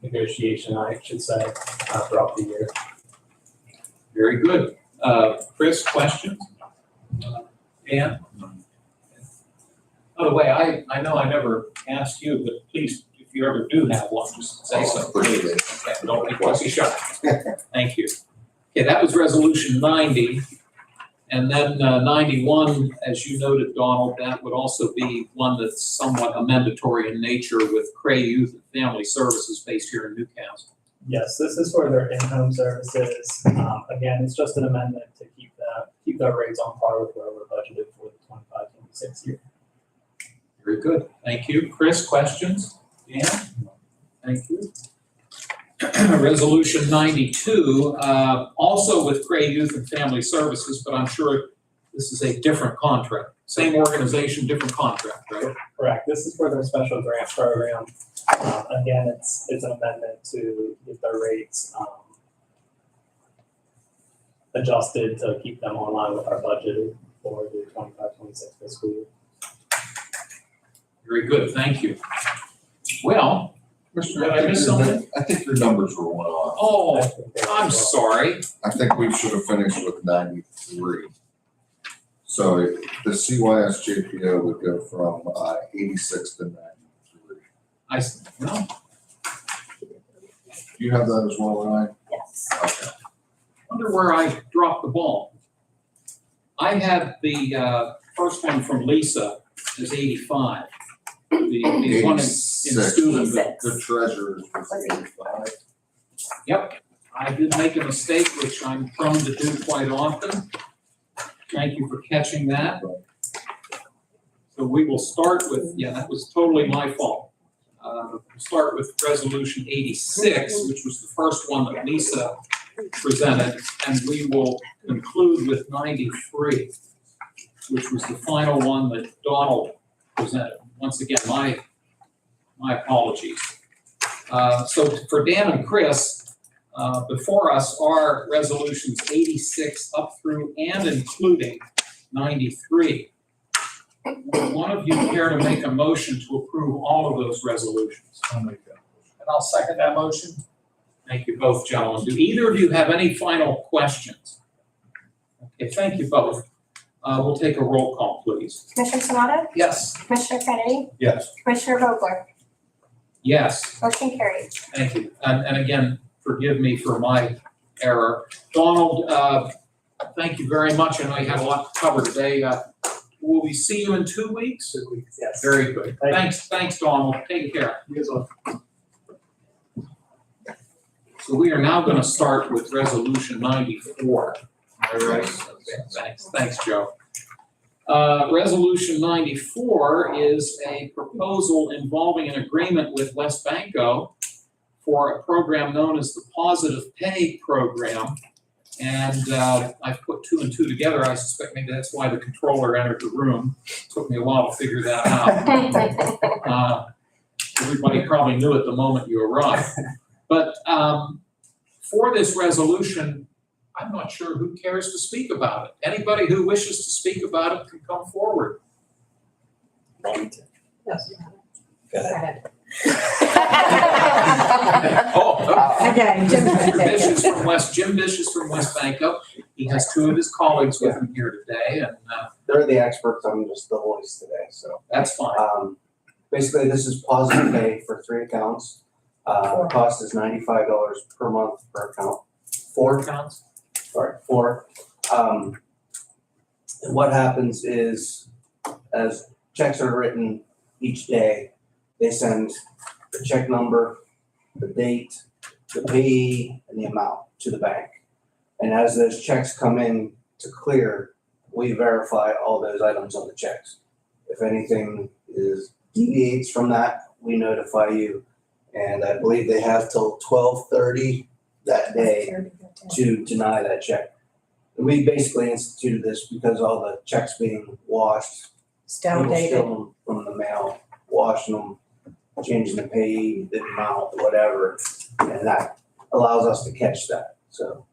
negotiation, I should say, throughout the year. Very good. Chris, questions? Dan? By the way, I know I never asked you, but please, if you ever do have one, just say so. Appreciate it. Okay, don't be fussy shy. Thank you. Okay, that was Resolution 90. And then 91, as you noted, Donald, that would also be one that's somewhat amendatory in nature with Cray Youth and Family Services based here in Newcastle. Yes, this is for their in-home services. Again, it's just an amendment to keep their rates on par with where we're budgeted for the 25-26 year. Very good. Thank you. Chris, questions? Dan? Thank you. Resolution 92, also with Cray Youth and Family Services, but I'm sure this is a different contract. Same organization, different contract, right? Correct. This is for their special grant program. Again, it's an amendment to get their rates adjusted to keep them in line with our budget for the 25-26 fiscal year. Very good. Thank you. Well, did I miss something? I think your numbers were one off. Oh, I'm sorry. I think we should have finished with 93. So the CYS JPO would go from 86 to 93. No, Do you have that as well, Ryan? Yes. Okay. wonder where I dropped the ball. I had the first one from Lisa is 85. The one in 86. student. The treasurer's was 85. Yep, I did make a mistake, which I'm prone to do quite often. Thank you for catching that. So we will start with, yeah, that was totally my fault. We'll start with Resolution 86, which was the first one that Lisa presented, and we will conclude with 93, which was the final one that Donald presented. Once again, my apologies. So for Dan and Chris, before us are resolutions 86 up through and including 93. Would one of you care to make a motion to approve all of those resolutions? I'll make that. And I'll second that motion. Thank you both, gentlemen. Do either of you have any final questions? Okay, thank you both. We'll take a roll call, please. Commissioner Sanada? Yes. Commissioner Kennedy? Yes. Commissioner Vogler? Yes, Motion carried. thank you. And again, forgive me for my error. Donald, thank you very much. I know you had a lot to cover today. will we see you in 2 weeks? 2 weeks, yes. Very good. Thank you. Thanks, Donald. Take care. You as well. So we are now gonna start with resolution 94. All right, okay, thanks, Joe. Resolution 94 is a proposal involving an agreement with West Banco for a program known as the Positive Pay Program. And I've put 2 and 2 together. I suspect maybe that's why the controller entered the room. Took me a while to figure that out. Everybody probably knew at the moment you arrived. But for this resolution, I'm not sure who cares to speak about it. Anybody who wishes to speak about it can come forward. Yes. Go ahead. Oh, Okay, Jim's gonna Mr. take Bish it. is from West, Jim Bish is from West Banco. He has 2 of his colleagues with him here today, and They're the experts, I'm just the voice today, so. that's fine. Basically, this is positive pay for 3 accounts. The cost is $95 per month per account. 4 Accounts? sorry, 4. And what happens is, as checks are written each day, they send the check number, the date, the payee, and the amount to the bank. And as those checks come in to clear, we verify all those items on the checks. If anything deviates from that, we notify you. And I believe they have till 12:30 that day to deny that check. And we basically instituted this because all the checks being washed, Still people dated. stealing them from the mail, washing them, changing the pay, the amount, whatever. And that allows us to catch that, so.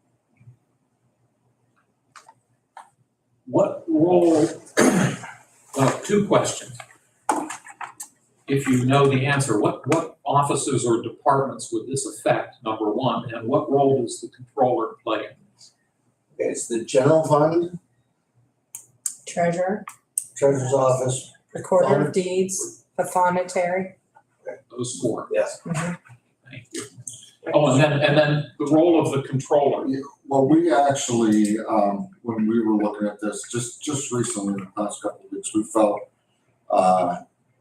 What role, 2 questions. If you know the answer, what offices or departments would this affect, number 1? And what role does the controller play in this? Okay, it's the general fund, Treasurer, treasurer's office, recorder of deeds, pathonetary. Those 4. yes. Thank you. Oh, and then the role of the controller. Yeah, well, we actually, when we were looking at this, just recently, in the past couple of weeks, we felt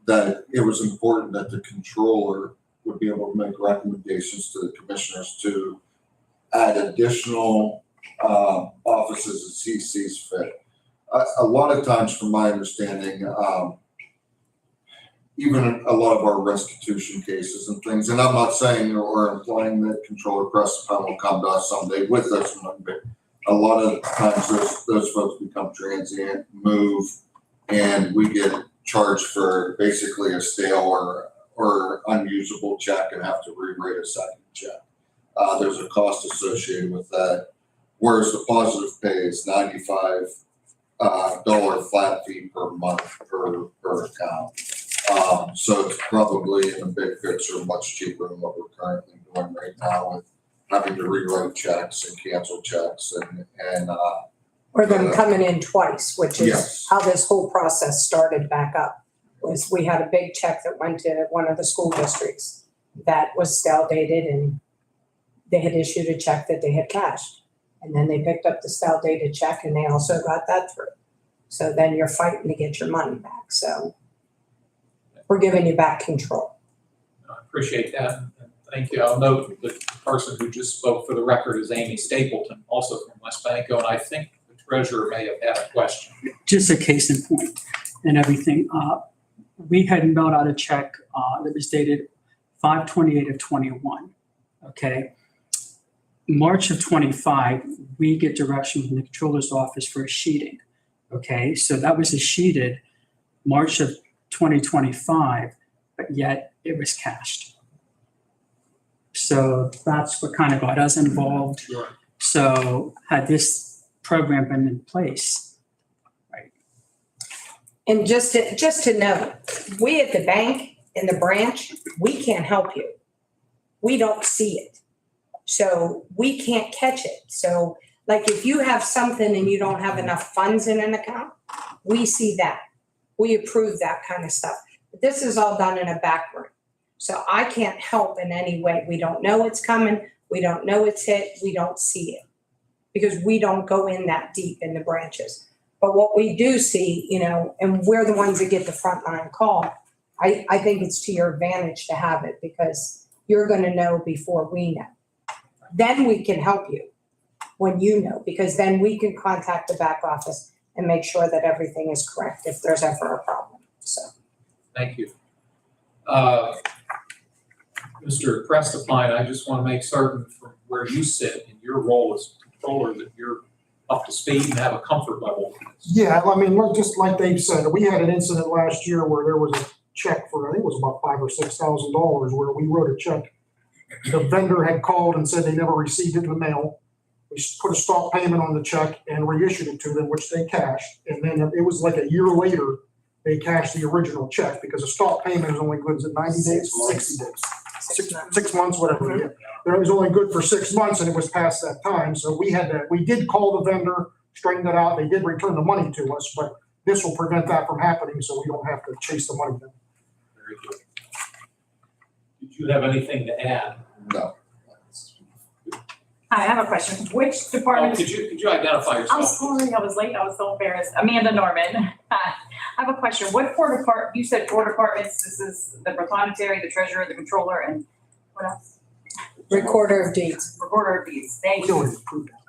that it was important that the controller would be able to make recommendations to the commissioners to add additional offices as he sees fit. A lot of times, from my understanding, even a lot of our restitution cases and things, and I'm not saying or implying that Controller Preston will come to us someday with this one, but a lot of times those folks become transient, move, and we get charged for basically a stale or unusable check and have to rewrite a second check. There's a cost associated with that, whereas the positive pay is $95 flat fee per month per account. So it's probably in the big picture much cheaper than what we're currently doing right now with having to rewrite checks and cancel checks and Or them coming in twice, which is yes. how this whole process started back up. Was we had a big check that went to one of the school districts that was stale dated, and they had issued a check that they had cashed. And then they picked up the stale dated check and they also got that through. So then you're fighting to get your money back. So we're giving you back control. I appreciate that. And thank you. I'll note that the person who just spoke for the record is Amy Stapleton, also from West Banco, and I think the treasurer may have had a question. Just a case in point and everything. We had mailed out a check that was dated 5/28 of 21. Okay. March of 25, we get direction from the controller's office for a sheeting. Okay, so that was a sheeted March of 2025, but yet it was cashed. So that's what kind of got us involved. Sure. So had this program been in place, And just to know, we at the bank, in the branch, we can't help you. We don't see it. So we can't catch it. So like if you have something and you don't have enough funds in an account, we see that. We approve that kind of stuff. But this is all done in a back room. So I can't help in any way. We don't know it's coming. We don't know it's hit. We don't see it because we don't go in that deep in the branches. But what we do see, and we're the ones that get the frontline call, I think it's to your advantage to have it because you're gonna know before we know. Then we can help you when you know, because then we can contact the back office and make sure that everything is correct if there's ever a problem, so. Thank you. Mr. Prestipine, I just want to make certain from where you sit in your role as controller that you're up to speed and have a comfort level. Yeah, I mean, just like Dave said, we had an incident last year where there was a check for, I think it was about $5,000 or $6,000 where we wrote a check. The vendor had called and said they never received it in the mail. We put a stop payment on the check and reissued it to them, which they cashed. And then it was like a year later, they cashed the original check because a stop payment is only good, is it 90 days, 60 days? 6 months, whatever. Yeah. It was only good for 6 months and it was past that time. So we did call the vendor, straighten it out. They did return the money to us, but this will prevent that from happening so we don't have to chase the money down. Very good. Did you have anything to add? No. Hi, I have a question. Which Oh, department? could you identify I'm yourself? sorry, I was late. I was so embarrassed. Amanda Norman. I have a question. What four you said 4 departments. This is the proprietary, the treasurer, the controller, and what else? Recorder of deeds. Recorder of deeds. Thank We you. already approved that.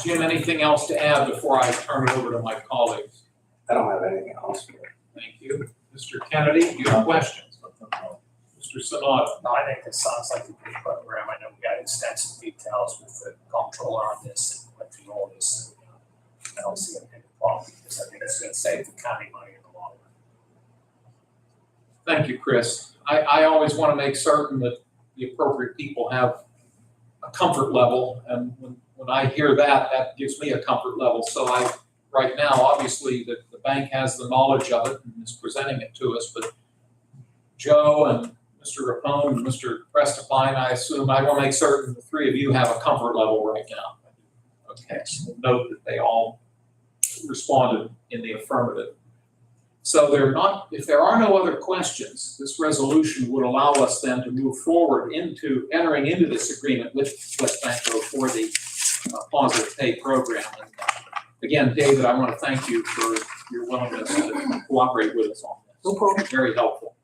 Jim, anything else to add before I turn it over to my colleagues? I don't have anything else. Thank you. Mr. Kennedy, do you have questions? Mr. Sanada? No, I think this sounds like a good program. I know we got extensive details with the comptroller on this and went through all this. I don't see any problem because I think it's gonna save the county money in the long run. Thank you, Chris. I always want to make certain that the appropriate people have a comfort level, and when I hear that, that gives me a comfort level. So right now, obviously, the bank has the knowledge of it and is presenting it to us, but Joe and Mr. Rapone and Mr. Prestipine, I assume, I want to make certain the three of you have a comfort level right now. Okay, so note that they all responded in the affirmative. So if there are no other questions, this resolution would allow us then to move forward into entering into this agreement with West Banco for the positive pay program. And again, David, I want to thank you for your willingness to cooperate with us on this. No problem. Very helpful.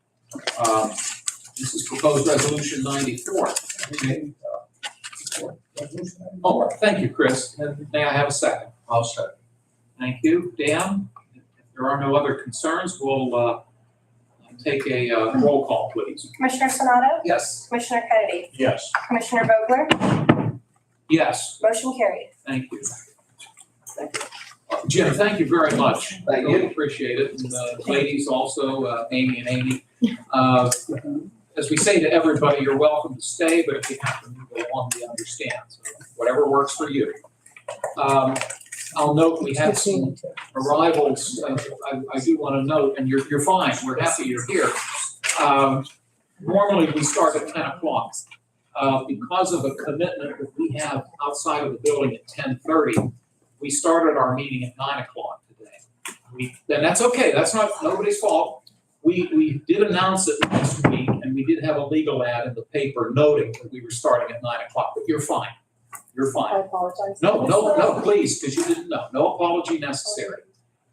This is proposed resolution 94. Okay. Oh, thank you, Chris. May I have a second? I'll second. Thank you. Dan, if there are no other concerns, we'll take a roll call, please. Commissioner Sonato? Yes. Commissioner Kennedy? Yes. Commissioner Vogler? Yes, Motion carried. thank you. Jim, thank you very much. Thank Really you. appreciate it. And ladies also, Amy and Amy. As we say to everybody, you're welcome to stay, but if you have to move along, we understand. So whatever works for you. I'll note we have some arrivals. I do want to note, and you're fine. We're happy you're here. Normally, we start at 10 o'clock. Because of a commitment that we have outside of the building at 10:30, we started our meeting at 9 o'clock today. And that's okay. That's not nobody's fault. We did announce it last week, and we did have a legal ad in the paper noting that we were starting at 9 o'clock, but you're fine. You're fine. I apologize. No, please, because you didn't know. No apology necessary.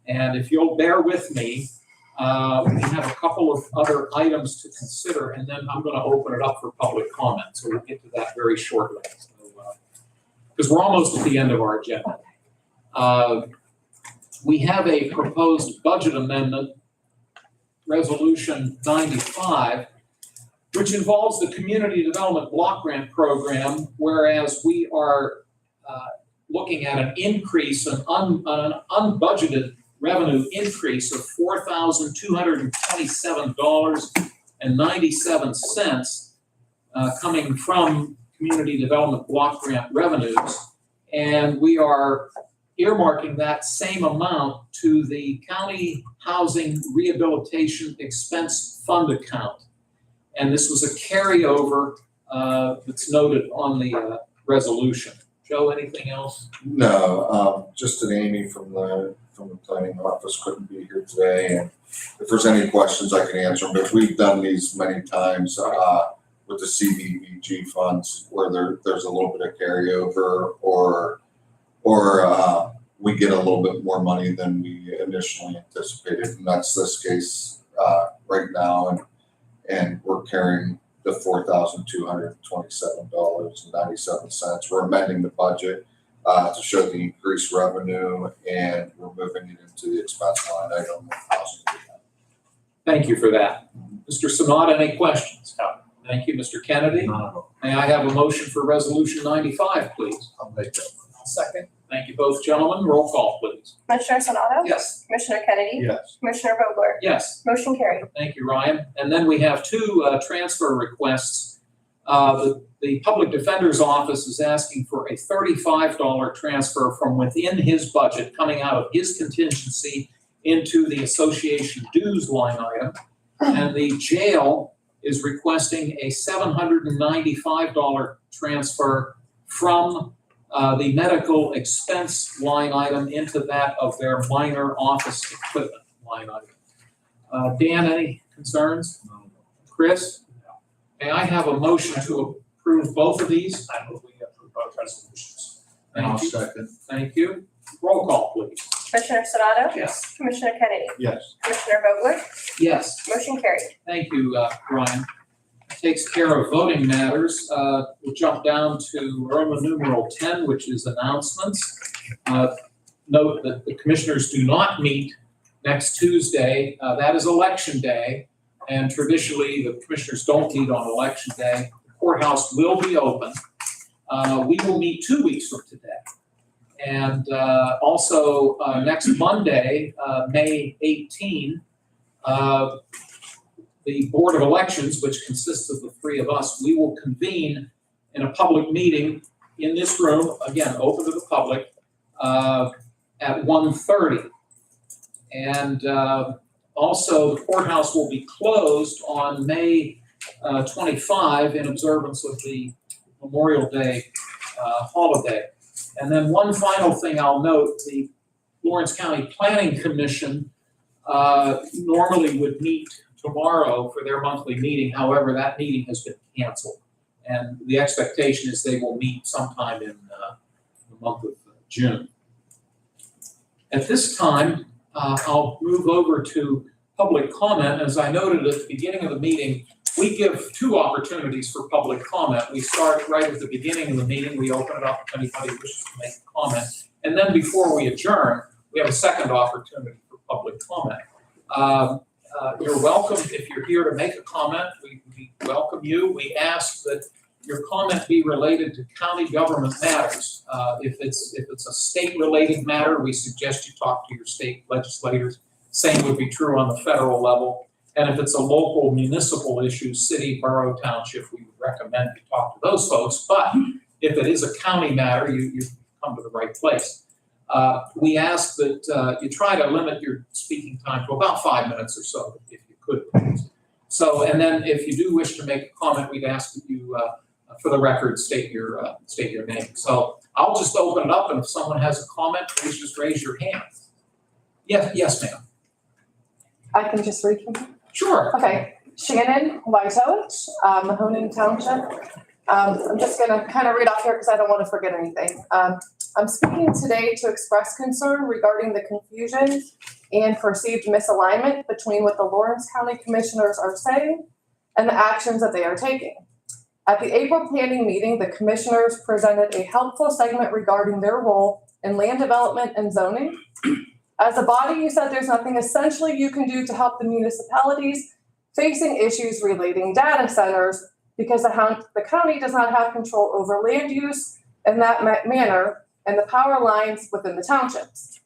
And if you'll bear with me, we have a couple of other items to consider, and then I'm going to open it up for public comment. So we'll get to that very shortly. Because we're almost at the end of our agenda. We have a proposed budget amendment, Resolution 95, which involves the Community Development Block Grant Program, whereas we are looking at an increase, an unbudgeted revenue increase of $4,227.97 coming from Community Development Block Grant revenues. And we are earmarking that same amount to the County Housing Rehabilitation Expense Fund account. And this was a carryover that's noted on the resolution. Joe, anything else? No, just that Amy from the planning office couldn't be here today, and if there's any questions, I can answer them, but we've done these many times, with the CDBG funds where there's a little bit of carryover or or we get a little bit more money than we initially anticipated, and that's this case right now, and we're carrying the $4,227.97. We're amending the budget to show the increased revenue, and we're moving it into the expense line item of housing. Thank you for that. Mr. Sanada, any questions? No. Thank you, Mr. Kennedy. No, May I have a motion for Resolution 95, please? I'll make that. Second. Thank you both gentlemen. Roll call, please. Commissioner Sonato? Yes. Commissioner Kennedy? Yes. Commissioner Vogler? Yes. Motion carried. Thank you, Ryan. And then we have two transfer requests. The Public Defender's Office is asking for a $35 transfer from within his budget, coming out of his contingency into the association dues line item. And the jail is requesting a $795 transfer from the medical expense line item into that of their minor office equipment line item. Dan, any concerns? Chris? May I have a motion to approve both of these? I move we approve both resolutions. I'll Thank you. second. Thank you. Roll call, please. Commissioner Sonato? Yes. Commissioner Kennedy? Yes. Commissioner Vogler? Yes. Motion carried. Thank you, Ryan. That takes care of voting matters. We'll jump down to Roman numeral 10, which is announcements. Note that the commissioners do not meet next Tuesday. That is election day, and traditionally, the commissioners don't meet on election day. The courthouse will be open. We will meet 2 weeks from today. And also next Monday, May 18, the Board of Elections, which consists of the three of us, we will convene in a public meeting in this room, again, open to the public, at 1:30. And also, the courthouse will be closed on May 25 in observance of the Memorial Day holiday. And then one final thing I'll note, the Lawrence County Planning Commission normally would meet tomorrow for their monthly meeting. However, that meeting has been canceled. And the expectation is they will meet sometime in the month of June. At this time, I'll move over to public comment. As I noted at the beginning of the meeting, we give two opportunities for public comment. We start right at the beginning of the meeting. We open it up if anybody wishes to make a comment. And then before we adjourn, we have a second opportunity for public comment. You're welcome, if you're here to make a comment, we welcome you. We ask that your comment be related to county government matters. If it's a state-related matter, we suggest you talk to your state legislators. Same would be true on the federal level. And if it's a local municipal issue, city, borough, township, we would recommend you talk to those folks. But if it is a county matter, you come to the right place. We ask that you try to limit your speaking time to about 5 minutes or so, if you could, please. So, and then if you do wish to make a comment, we'd ask that you, for the record, state your name. So I'll just open it up, and if someone has a comment, please just raise your hand. Yes, ma'am. I can just read from here? Sure. Okay, Shannon Whiteout, Mahoning Township. I'm just gonna kind of read off here because I don't want to forget anything. I'm speaking today to express concern regarding the confusion and perceived misalignment between what the Lawrence County Commissioners are saying and the actions that they are taking. At the April planning meeting, the commissioners presented a helpful segment regarding their role in land development and zoning. As a body, you said there's nothing essentially you can do to help the municipalities facing issues relating data centers because the county does not have control over land use in that manner and the power lines within the townships.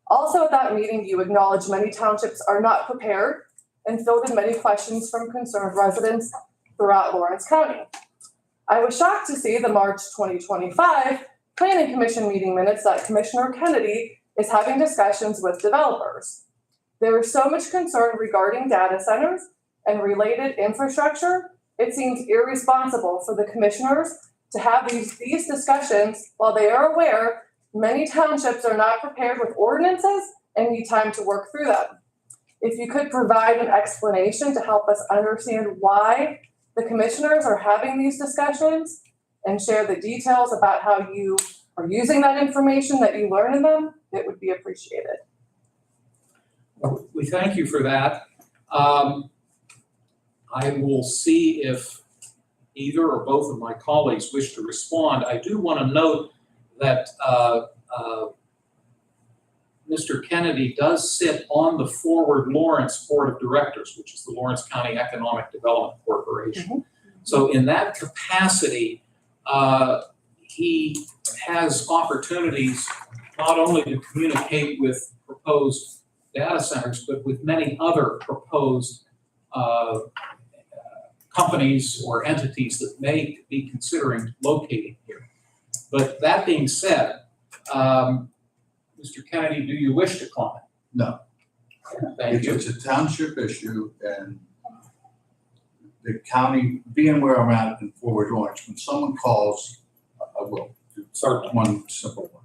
Also at that meeting, you acknowledged many townships are not prepared and fielded many questions from concerned residents throughout Lawrence County. I was shocked to see the March 2025 Planning Commission meeting minutes that Commissioner Kennedy is having discussions with developers. There is so much concern regarding data centers and related infrastructure, it seems irresponsible for the commissioners to have these discussions while they are aware many townships are not prepared with ordinances and need time to work through them. If you could provide an explanation to help us understand why the commissioners are having these discussions and share the details about how you are using that information that you learn in them, it would be appreciated. Well, we thank you for that. I will see if either or both of my colleagues wish to respond. I do want to note that Mr. Kennedy does sit on the Forward Lawrence Board of Directors, which is the Lawrence County Economic Development Corporation. So in that capacity, he has opportunities not only to communicate with proposed data centers, but with many other proposed companies or entities that may be considering locating here. But that being said, Mr. Kennedy, do you wish to comment? No. Thank you. It's a township issue, and the county, being where I'm at in Forward Orange, when someone calls, I will start one simple one.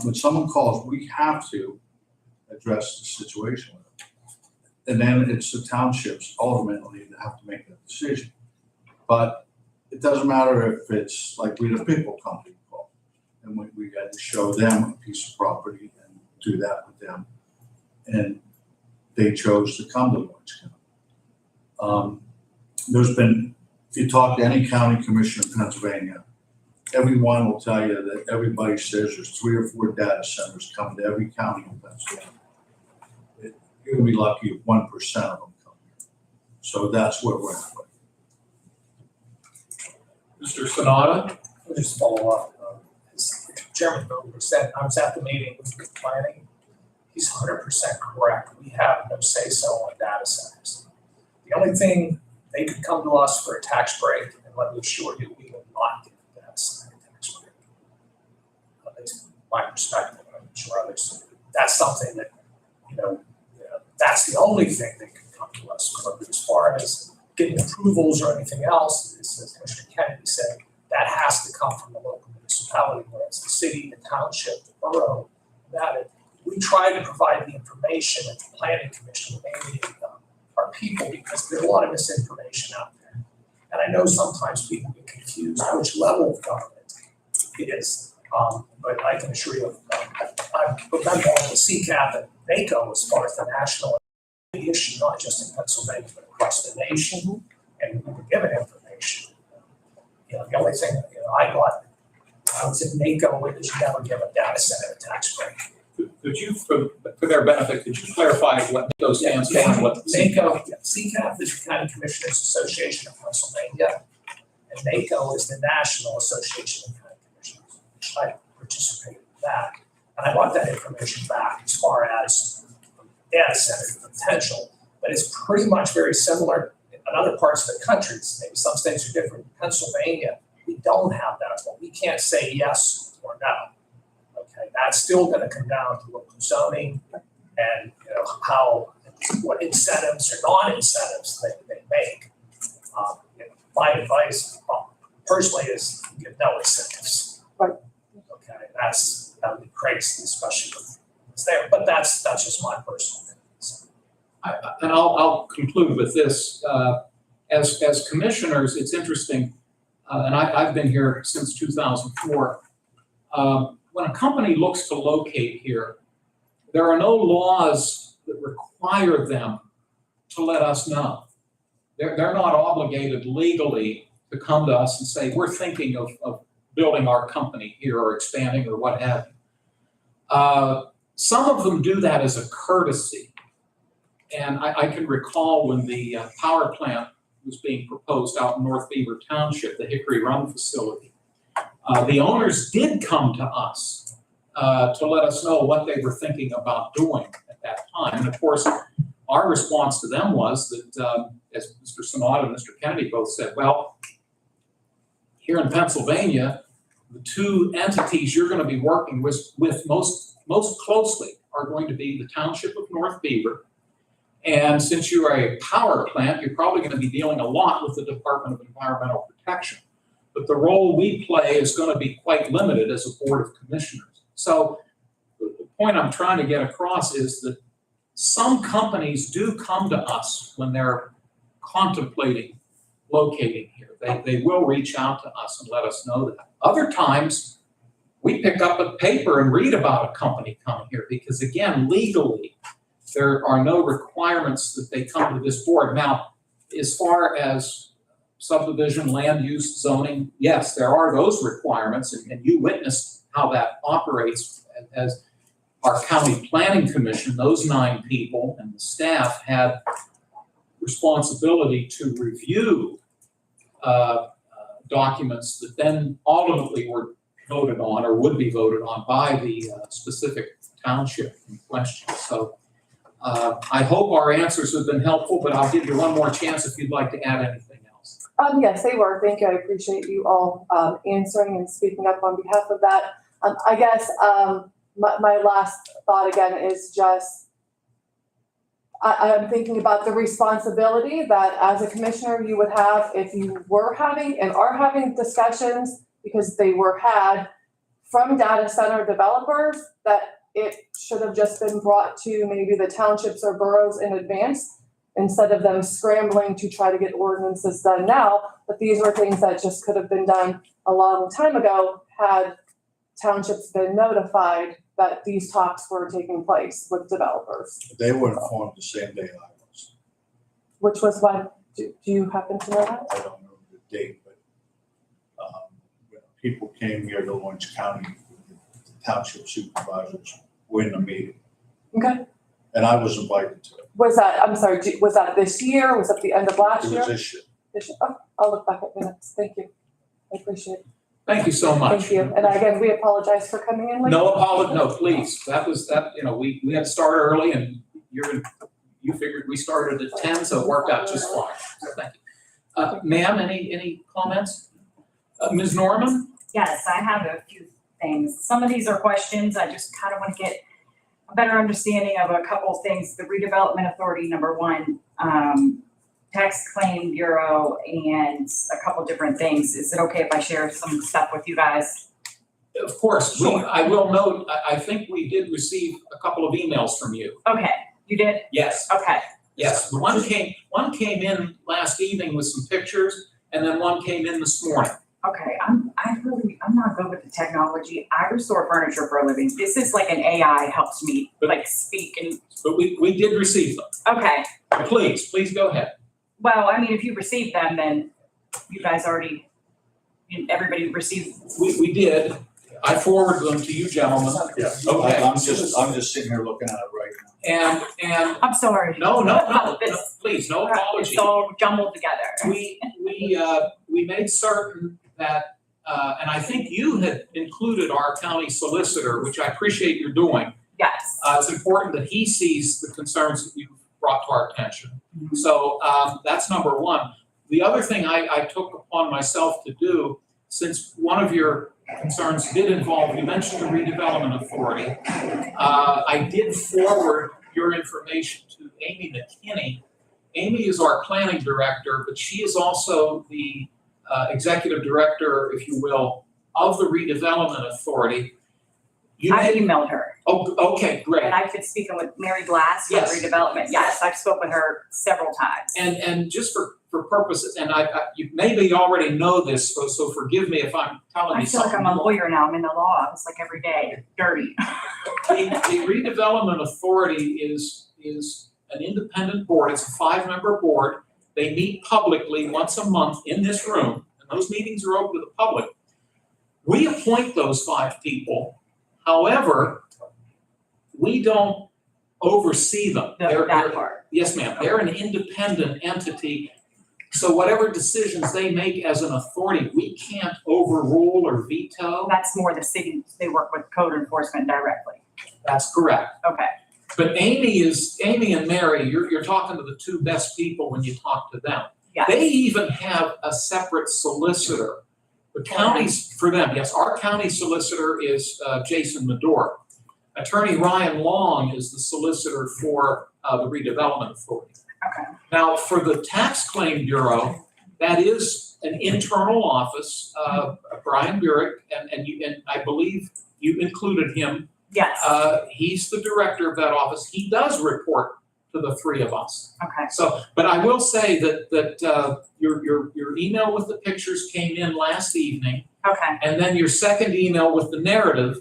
When someone calls, we have to address the situation with them. And then it's the townships ultimately that have to make that decision. But it doesn't matter if it's like we had a people company call, and we had to show them a piece of property and do that with them. And they chose to come to Lawrence County. There's been, if you talk to any county commissioner in Pennsylvania, everyone will tell you that everybody says there's 3 or 4 data centers coming to every county in Pennsylvania. You're gonna be lucky if 1% of them come here. So that's where we're at. Mr. Sonata? I'll just follow up. As Chairman Bowler said, I was at the meeting with the planning. He's 100% correct. We have no say-so on data centers. The only thing, they could come to us for a tax break, and let me assure you, we will not give a data center a tax break. That's my perspective, and I'm sure others. That's something that, that's the only thing they can come to us for. But as far as getting approvals or anything else, as Commissioner Kennedy said, that has to come from the local municipality, whether it's the city, the township, the borough, that we try to provide the information at the planning commission, mainly our people, because there's a lot of misinformation out there. And I know sometimes people get confused which level of government it is. But I can assure you, I remember on the CCAP and NACO as far as the national issue, not just in Pennsylvania, but across the nation. And we were given information. The only thing I got, I was in NACO, where you never give a data center a tax break. Could you, for their benefit, could you clarify what NACO stands for and what NACO, CCAP is the County Commissioners Association of Pennsylvania, and NACO is the National Association of County Commissioners, which I participated in that. And I want that information back as far as data center potential, but it's pretty much very similar in other parts of the country. Maybe some states are different. In Pennsylvania, we don't have that, but we can't say yes or no. Okay, that's still going to come down to local zoning and what incentives or non-incentives they make. My advice, personally, is give no incentives. Right. Okay, that would be crazy, especially with what's there. But that's just my personal opinion. And I'll conclude with this. As commissioners, it's interesting, and I've been here since 2004. When a company looks to locate here, there are no laws that require them to let us know. They're not obligated legally to come to us and say, we're thinking of building our company here or expanding or what have you. Some of them do that as a courtesy. And I can recall when the power plant was being proposed out in North Beaver Township, the Hickory Run facility. The owners did come to us to let us know what they were thinking about doing at that time. And of course, our response to them was that, as Mr. Sonata and Mr. Kennedy both said, well, here in Pennsylvania, the two entities you're going to be working with most closely are going to be the Township of North Beaver. And since you are a power plant, you're probably going to be dealing a lot with the Department of Environmental Protection. But the role we play is going to be quite limited as a board of commissioners. So the point I'm trying to get across is that some companies do come to us when they're contemplating locating here. They will reach out to us and let us know that. Other times, we pick up a paper and read about a company coming here, because again, legally, there are no requirements that they come to this board. Now, as far as subdivision, land use, zoning, yes, there are those requirements, and you witnessed how that operates as our county planning commission. Those 9 people and the staff had responsibility to review documents that then ultimately were voted on or would be voted on by the specific township in question. So I hope our answers have been helpful, but I'll give you one more chance if you'd like to add anything else. Yes, they were. Thank you. I appreciate you all answering and speaking up on behalf of that. I guess my last thought again is just, I'm thinking about the responsibility that as a commissioner you would have if you were having and are having discussions, because they were had from data center developers, that it should have just been brought to maybe the townships or boroughs in advance instead of them scrambling to try to get ordinances done now. But these were things that just could have been done a long time ago had townships been notified that these talks were taking place with developers, They were informed the same day I was. which was when, do you happen to know that? I don't know the date, but when people came here to Orange County, the township supervisors were in a meeting, Okay, and I was invited to it. was that, I'm sorry, was that this year? Was that the end of last It year? was this year. Oh, I'll look back at minutes. Thank you. I appreciate it. Thank you so much. Thank you. And again, we apologize for coming in late. No, please. That was, we had to start early, and you figured we started at 10, so it worked out just fine. So thank you. Ma'am, any comments? Ms. Norman? Yes, I have a few things. Some of these are questions. I just kind of want to get a better understanding of a couple of things. The redevelopment authority, number one, tax claim bureau, and a couple different things. Is it okay if I share some stuff with you guys? Of course. I will note, I think we did receive a couple of emails from you. Okay, you did? Yes, Okay, yes. One came in last evening with some pictures, and then one came in this morning. okay. I'm not good with the technology. I restore furniture for a living. This is like an AI helps me like speak and. But we did receive them. Okay, Please go ahead. well, I mean, if you received them, then you guys already, everybody received. We did. I forwarded them to you gentlemen. Yeah. Okay. I'm just sitting here looking at it right now. And I'm sorry. no, please, no apology. It's all jumbled together. We made certain that, and I think you had included our county solicitor, which I appreciate you're doing. Yes. It's important that he sees the concerns that you've brought to our attention. So that's number one. The other thing I took upon myself to do, since one of your concerns did involve, you mentioned the redevelopment authority, I did forward your information to Amy McKinney. Amy is our planning director, but she is also the executive director, if you will, of the redevelopment authority. I emailed her. Oh, okay, great. And I've been speaking with Mary Glass from Yes. redevelopment. Yes, I've spoken with her several times. And just for purposes, and you maybe already know this, so forgive me if I'm telling I you feel like something. I'm a lawyer now. I'm in the law. It's like every day. It's dirty. The redevelopment authority is an independent board. It's a 5-member board. They meet publicly once a month in this room, and those meetings are open to the public. We appoint those 5 people. However, we don't oversee them. That part. Yes, ma'am. They're an independent entity. So whatever decisions they make as an authority, we can't overrule or veto. That's more the city. They work with code enforcement directly. That's correct. Okay. But Amy and Mary, you're talking to the 2 best people when you talk to them. Yes. They even have a separate solicitor. The counties, for them, yes, our county solicitor is Jason Medor. Attorney Ryan Long is the solicitor for the redevelopment authority. Okay. Now, for the tax claim bureau, that is an internal office, Brian Burek, and I believe you included him. Yes. He's the director of that office. He does report to the three of us. Okay. So, but I will say that your email with the pictures came in last evening, Okay. and then your second email with the narrative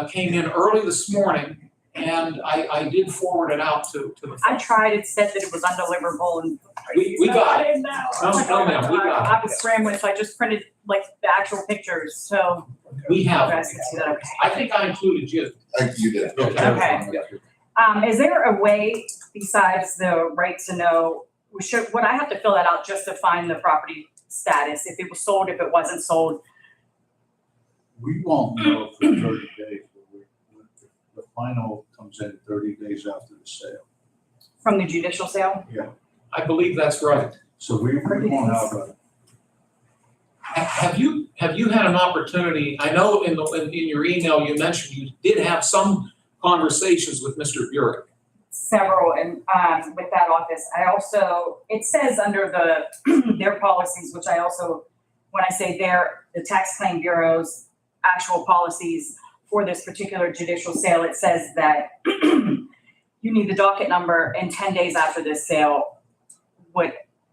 came in early this morning, and I did forward it out to the I folks. tried, it said that it was undeliverable and. We got it. I didn't know. No, ma'am, we got it. I was scrambling, so I just printed like the actual pictures, so We you have, guys can see that, okay. I think I included you. You did. Okay. Is there a way besides the right to know, would I have to fill that out just to find the property status, if it was sold, if it wasn't sold? We won't know for 30 days, but the final comes in 30 days after the sale. From the judicial sale? I believe that's right. So we won't have a, Have you had an opportunity, I know in your email, you mentioned you did have some conversations with Mr. Burek. Several and with that office. I also, it says under the their policies, which I also, when I say the tax claim bureau's actual policies for this particular judicial sale, it says that you need the docket number, and 10 days after this sale,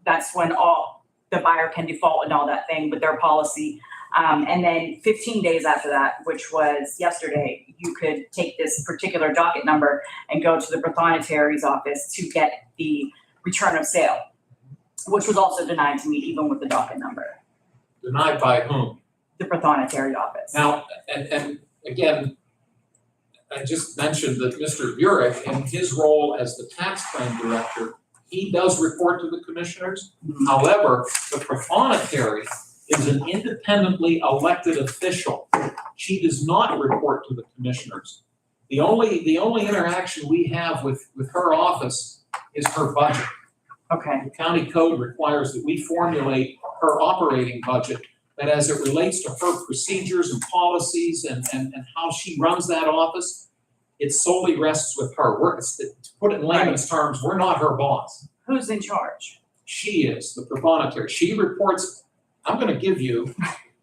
that's when all the buyer can default and all that thing with their policy. And then 15 days after that, which was yesterday, you could take this particular docket number and go to the Prothonotari's office to get the return of sale, which was also denied to me even with the docket number, Denied by whom? the Prothonotary office. Now, and again, I just mentioned that Mr. Burek, in his role as the tax claim director, he does report to the commissioners. However, the Prothonotary is an independently elected official. She does not report to the commissioners. The only interaction we have with her office is her budget. Okay. The county code requires that we formulate her operating budget, but as it relates to her procedures and policies and how she runs that office, it solely rests with her. To put it in layman's terms, we're not her boss. Who's in charge? She is, the Prothonotary. She reports, I'm gonna give you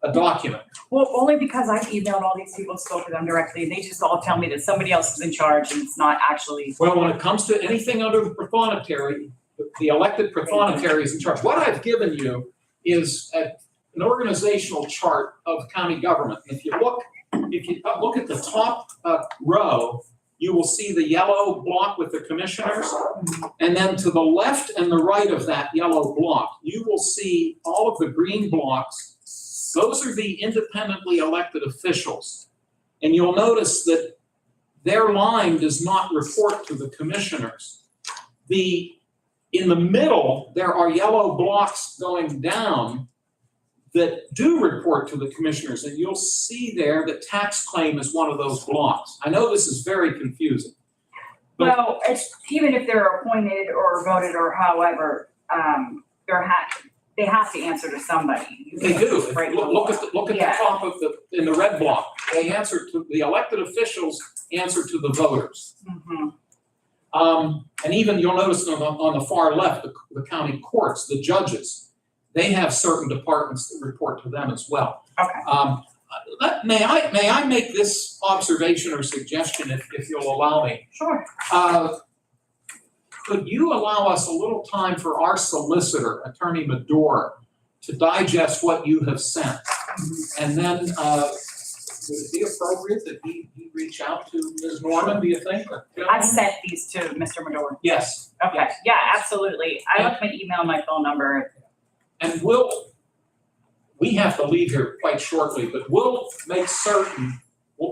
a document. Well, only because I've emailed all these people and spoke to them directly, and they just all tell me that somebody else is in charge and it's not actually. Well, when it comes to anything under the Prothonotary, the elected Prothonotary is in charge. What I've given you is an organizational chart of county government. If you look at the top row, you will see the yellow block with the commissioners. And then to the left and the right of that yellow block, you will see all of the green blocks. Those are the independently elected officials. And you'll notice that their line does not report to the commissioners. In the middle, there are yellow blocks going down that do report to the commissioners, and you'll see there that tax claim is one of those blocks. I know this is very confusing. But Well, even if they're appointed or voted or however, they have to answer to somebody. You they can't do. just break the Look law. at the Yeah. top of in the red block. They answer to, the elected officials answer to the voters. Mhm. And even you'll notice on the far left, the county courts, the judges, they have certain departments that report to them as well. Okay. May I make this observation or suggestion if you'll allow me? Sure. Could you allow us a little time for our solicitor, Attorney Medor, to digest what you have sent? And then, would it be appropriate that he reach out to Ms. Norman, do you think? I've sent these to Mr. Medor. Yes. Okay, yeah, absolutely. I left my email, my phone number. And we have to leave here quite shortly, but we'll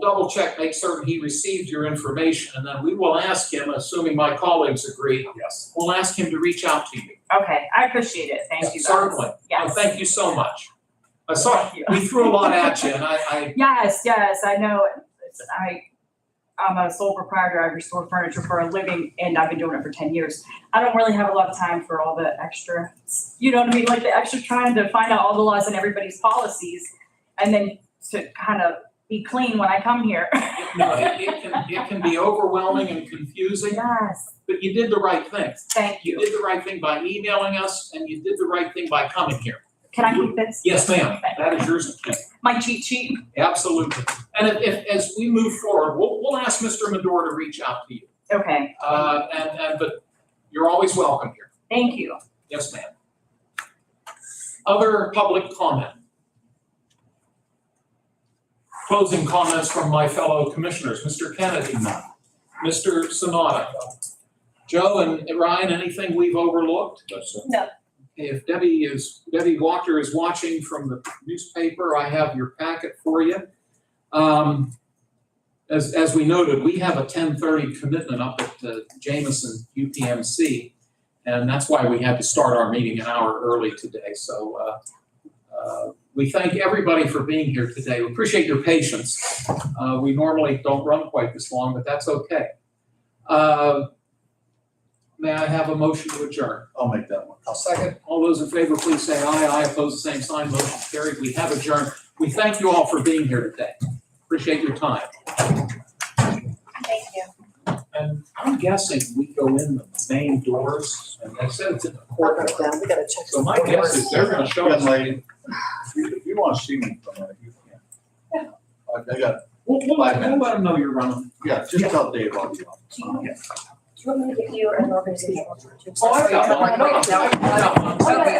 double check, make certain he received your information, and then we will ask him, assuming my colleagues agree. Yes. We'll ask him to reach out to you. Okay, I appreciate it. Thank you guys. Certainly. Yes. Thank you so much. Sorry, Thank you. we threw a lot at you, and I Yes, I know. I'm a sole proprietor. I restore furniture for a living, and I've been doing it for 10 years. I don't really have a lot of time for all the extra, you know what I mean? Like the extra trying to find out all the laws and everybody's policies, and then to kind of be clean when I come here. no, it can be overwhelming and confusing, Yes, but you did the right thing. thank You you. did the right thing by emailing us, and you did the right thing by coming here. Can I keep this? Yes, ma'am, that is yours to keep. My cheat sheet? Absolutely. And if as we move forward, we'll ask Mr. Medor to reach out to you. Okay. But You're always welcome here. Thank you. Yes, ma'am. Other public comment? Closing comments from my fellow commissioners. Mr. Kennedy? Mr. Sanada? Joe and Ryan, anything we've overlooked? That's it. No. If Debbie Walker is watching from the newspaper, I have your packet for you. As we noted, we have a 10:30 commitment up at Jameson UPMC, and that's why we had to start our meeting an hour early today. So we thank everybody for being here today. We appreciate your patience. We normally don't run quite this long, but that's okay. May I have a motion to adjourn? I'll make that one. I'll second. All those in favor, please say aye. Aye, opposed, the same sign. Motion carried. We have adjourned. We thank you all for being here today. Appreciate your time. Thank you. And I'm guessing we go in the main doors, and they said it's in the courtyard. We gotta check. So my guess is they're gonna show us. Young lady, if you want to see me from there, you can. I got, We'll let them know you're running. yeah, just tell Dave I'll be on. Do you want me to give you an organizational chart? Oh, I've got one. No, no, no, no. Okay.